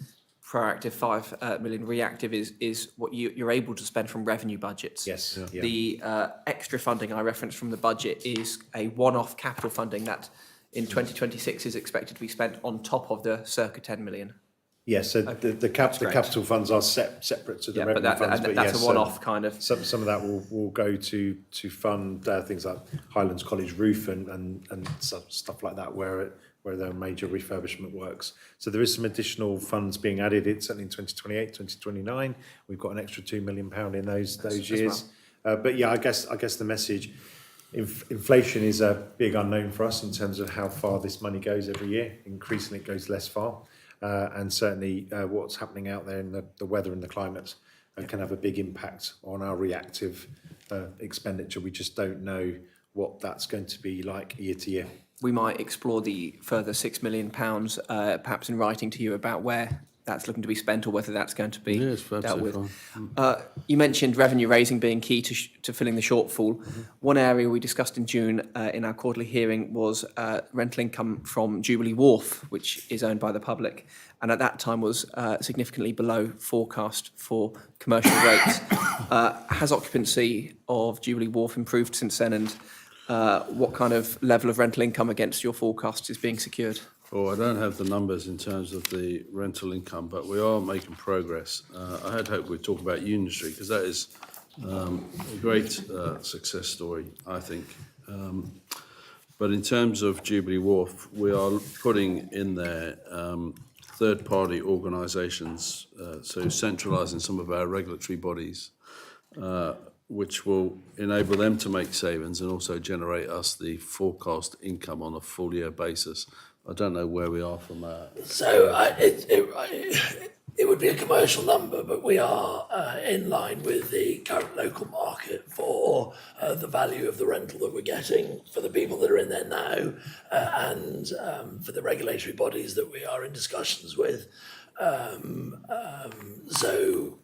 proactive, 5 million reactive is what you're able to spend from revenue budgets. Yes. Yeah. The extra funding I referenced from the budget is a one-off capital funding that in 2026 is expected to be spent on top of the circa 10 million. Yes, so the capital funds are separate to the revenue funds. But that's a one-off kind of. Some of that will go to fund things like Highlands College roof and stuff like that, where there are major refurbishment works. So there is some additional funds being added. It's certainly in 2028, 2029. We've got an extra £2 million in those years. Well. But yeah, I guess the message. Inflation is a big unknown for us in terms of how far this money goes every year. Increasingly, it goes less far. And certainly what's happening out there in the weather and the climate can have a big impact on our reactive expenditure. We just don't know what that's going to be like year to year. We might explore the further £6 million, perhaps in writing to you about where that's looking to be spent or whether that's going to be dealt with. You mentioned revenue raising being key to filling the shortfall. Mm-hmm. One area we discussed in June in our quarterly hearing was rental income from Jubilee Wharf, which is owned by the public, and at that time was significantly below forecast for commercial rates. Has occupancy of Jubilee Wharf improved since then, and what kind of level of rental income against your forecasts is being secured? Oh, I don't have the numbers in terms of the rental income, but we are making progress. I had hoped we'd talk about Union Street, because that is a great success story, I think. But in terms of Jubilee Wharf, we are putting in there third-party organisations, so centralising some of our regulatory bodies, which will enable them to make savings and also generate us the forecast income on a full-year basis. I don't know where we are from that. So it would be a commercial number, but we are in line with the current local market for the value of the rental that we're getting for the people that are in there now, and for the regulatory bodies that we are in discussions with. So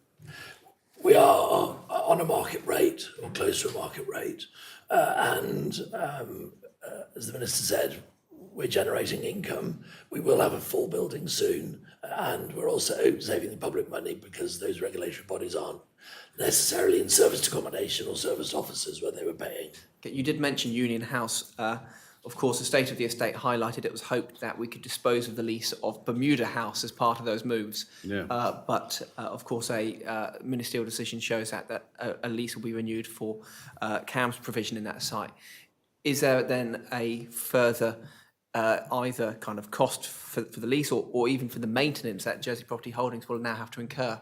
we are on a market rate or close to a market rate, and as the Minister said, we're generating income. We will have a full building soon, and we're also saving the public money because those regulatory bodies aren't necessarily in serviced accommodation or serviced offices where they were paying. Okay, you did mention Union House. Of course, the state of the estate highlighted it was hoped that we could dispose of the lease of Bermuda House as part of those moves. Yeah. But of course, a ministerial decision shows that a lease will be renewed for CAM's provision in that site. Is there then a further either kind of cost for the lease or even for the maintenance that Jersey Property Holdings will now have to incur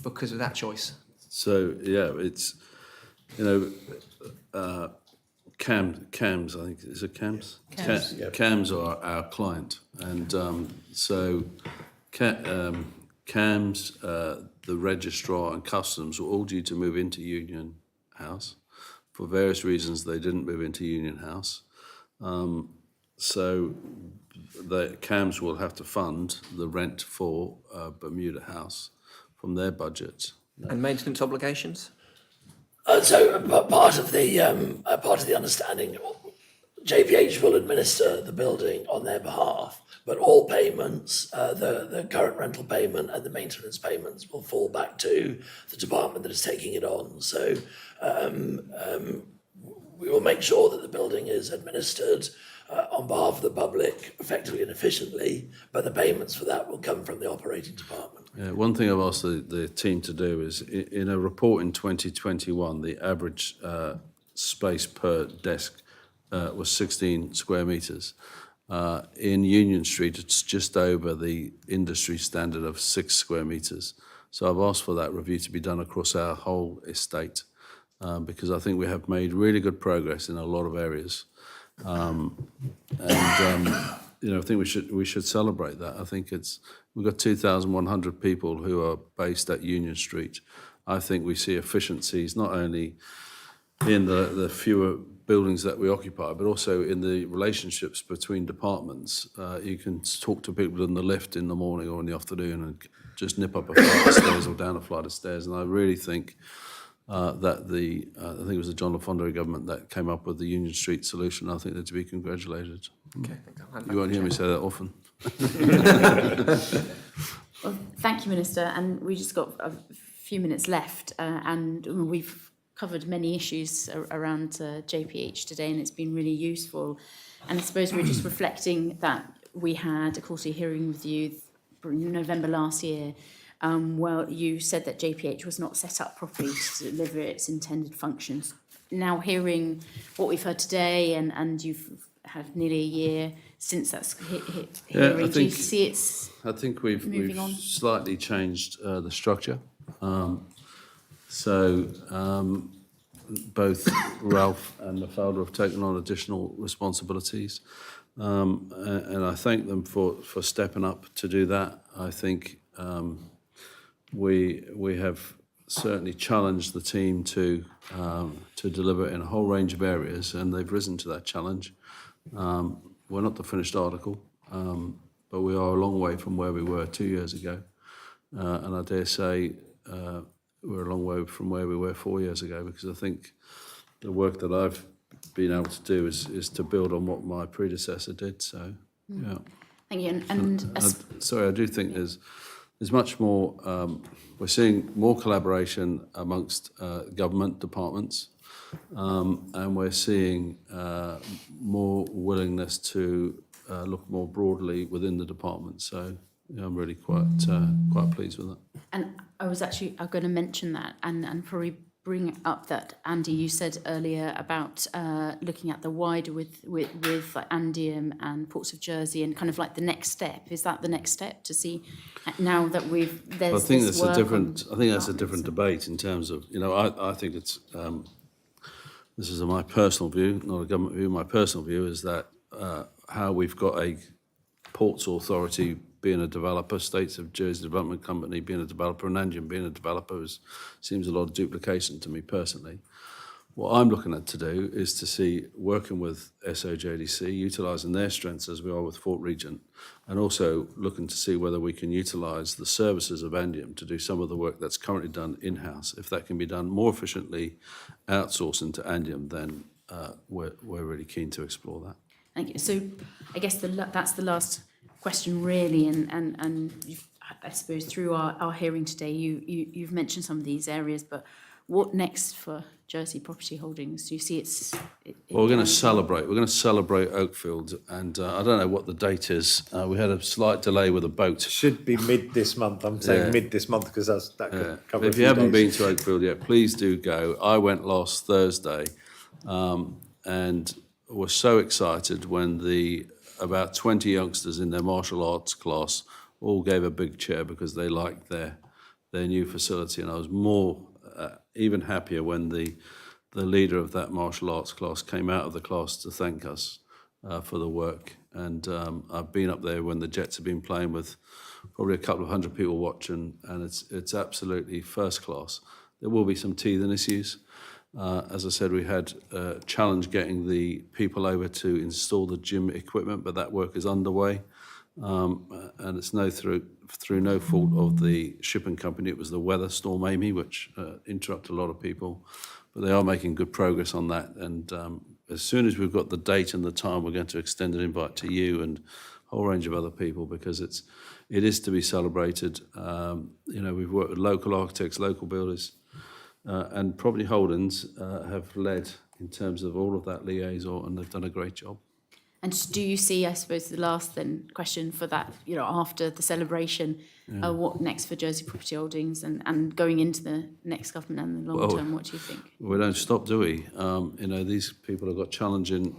because of that choice? So, yeah, it's, CAMS, I think, is it CAMS? CAMS. CAMS are our client. And CAMS, the registrar and customs were all due to move into Union House. For various reasons, they didn't move into Union House. So the CAMS will have to fund the rent for Bermuda House from their budget. And maintenance obligations? So part of the understanding, JPH will administer the building on their behalf, but all payments, the current rental payment and the maintenance payments will fall back to the department that is taking it on. So we will make sure that the building is administered on behalf of the public effectively and efficiently, but the payments for that will come from the operating department. Yeah, one thing I've asked the team to do is, in a report in 2021, the average space per desk was 16 square metres. In Union Street, it's just over the industry standard of 6 square metres. So I've asked for that review to be done across our whole estate because I think we have made really good progress in a lot of areas. I think we should celebrate that. I think we've got 2,100 people who are based at Union Street. I think we see efficiencies not only in the fewer buildings that we occupy, but also in the relationships between departments. You can talk to people in the lift in the morning or in the afternoon and just nip up a flight of stairs or down a flight of stairs. And I really think that I think it was the John LaFondre government that came up with the Union Street solution. I think they're to be congratulated. Okay, You won't hear me say that often. Well, thank you, Minister. And we just got a few minutes left, and we've covered many issues around JPH today, and it's been really useful. And I suppose we're just reflecting that we had a quarterly hearing with you in November last year. Well, you said that JPH was not set up properly to deliver its intended functions. Now hearing what we've heard today, and you've had nearly a year since that's hit hearing, do you see it's I think we've on? slightly changed the structure. Both Ralph and Mafalda have taken on additional responsibilities. And I thank them for stepping up to do that. I think we have certainly challenged the team to deliver in a whole range of areas, and they've risen to that challenge. We're not the finished article, but we are a long way from where we were 2 years ago. And I dare say we're a long way from where we were 4 years ago, because I think the work that I've been able to do is to build on what my predecessor did. So, yeah. Thank you. Sorry, I do think there's much more. We're seeing more collaboration amongst government departments, and we're seeing more willingness to look more broadly within the department. So, yeah, I'm really quite pleased with that. And I'm going to mention that and probably bring up that, Andy, you said earlier about looking at the wider with like Andium and Ports of Jersey and kind of like the next step. Is that the next step to see now that there's I think this that's work a different debate in terms of, I think it's, this is my personal view, not a government view. My personal view is that how we've got a Ports Authority being a developer, States of Jersey Development Company being a developer, and Andium being a developer seems a lot of duplication to me personally. What I'm looking at to do is to see, working with SOJDC, utilising their strengths as we are with Fort Regent, and also looking to see whether we can utilise the services of Andium to do some of the work that's currently done in-house. If that can be done more efficiently, outsourcing to Andium, then we're really keen to explore that. Thank you. So I guess that's the last question really, and you've, I suppose through our hearing today, you've mentioned some of these areas, but what next for Jersey Property Holdings? Do you see Well, we're going to celebrate. We're going to celebrate Oakfield, and I don't know what the date is. We had a slight delay with a boat. Should be mid this month. I'm saying mid this month because that could cover. If you haven't been to Oakfield yet, please do go. I went last Thursday, and was so excited when about 20 youngsters in their martial arts class all gave a big cheer because they liked their new facility, and I was more even happier when the leader of that martial arts class came out of the class to thank us for the work. And I've been up there when the Jets have been playing with probably a couple of hundred people watching, and it's absolutely first class. There will be some teething issues. As I said, we had a challenge getting the people over to install the gym equipment, but that work is underway. And it's through no fault of the shipping company. It was the weather, Storm Amy, which interrupted a lot of people. But they are making good progress on that. And as soon as we've got the date and the time, we're going to extend an invite to you and a whole range of other people, because it is to be celebrated. We've worked with local architects, local builders, and Property Holdings have led in terms of all of that liaison, and they've done a great job. And do you see, I suppose, the last then question for that, after the celebration, what next for Jersey Property Holdings and going into the next government and the long term, what do you think? We don't stop, do we? These people have got challenging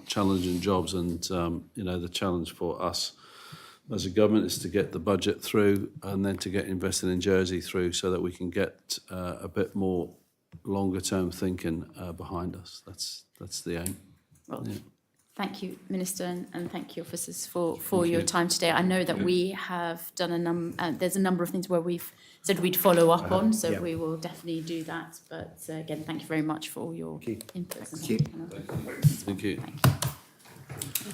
jobs, and, the challenge for us as a government is to get the budget through and then to get investing in Jersey through so that we can get a bit more longer term thinking behind us. That's the aim. Well, thank you, Minister, and thank you, officers, for your time today. I know that we have done there's a number of things where we've said we'd follow up on, so we will definitely do that. But again, thank you very much for all your input. Thank you. Thank you. Thank you.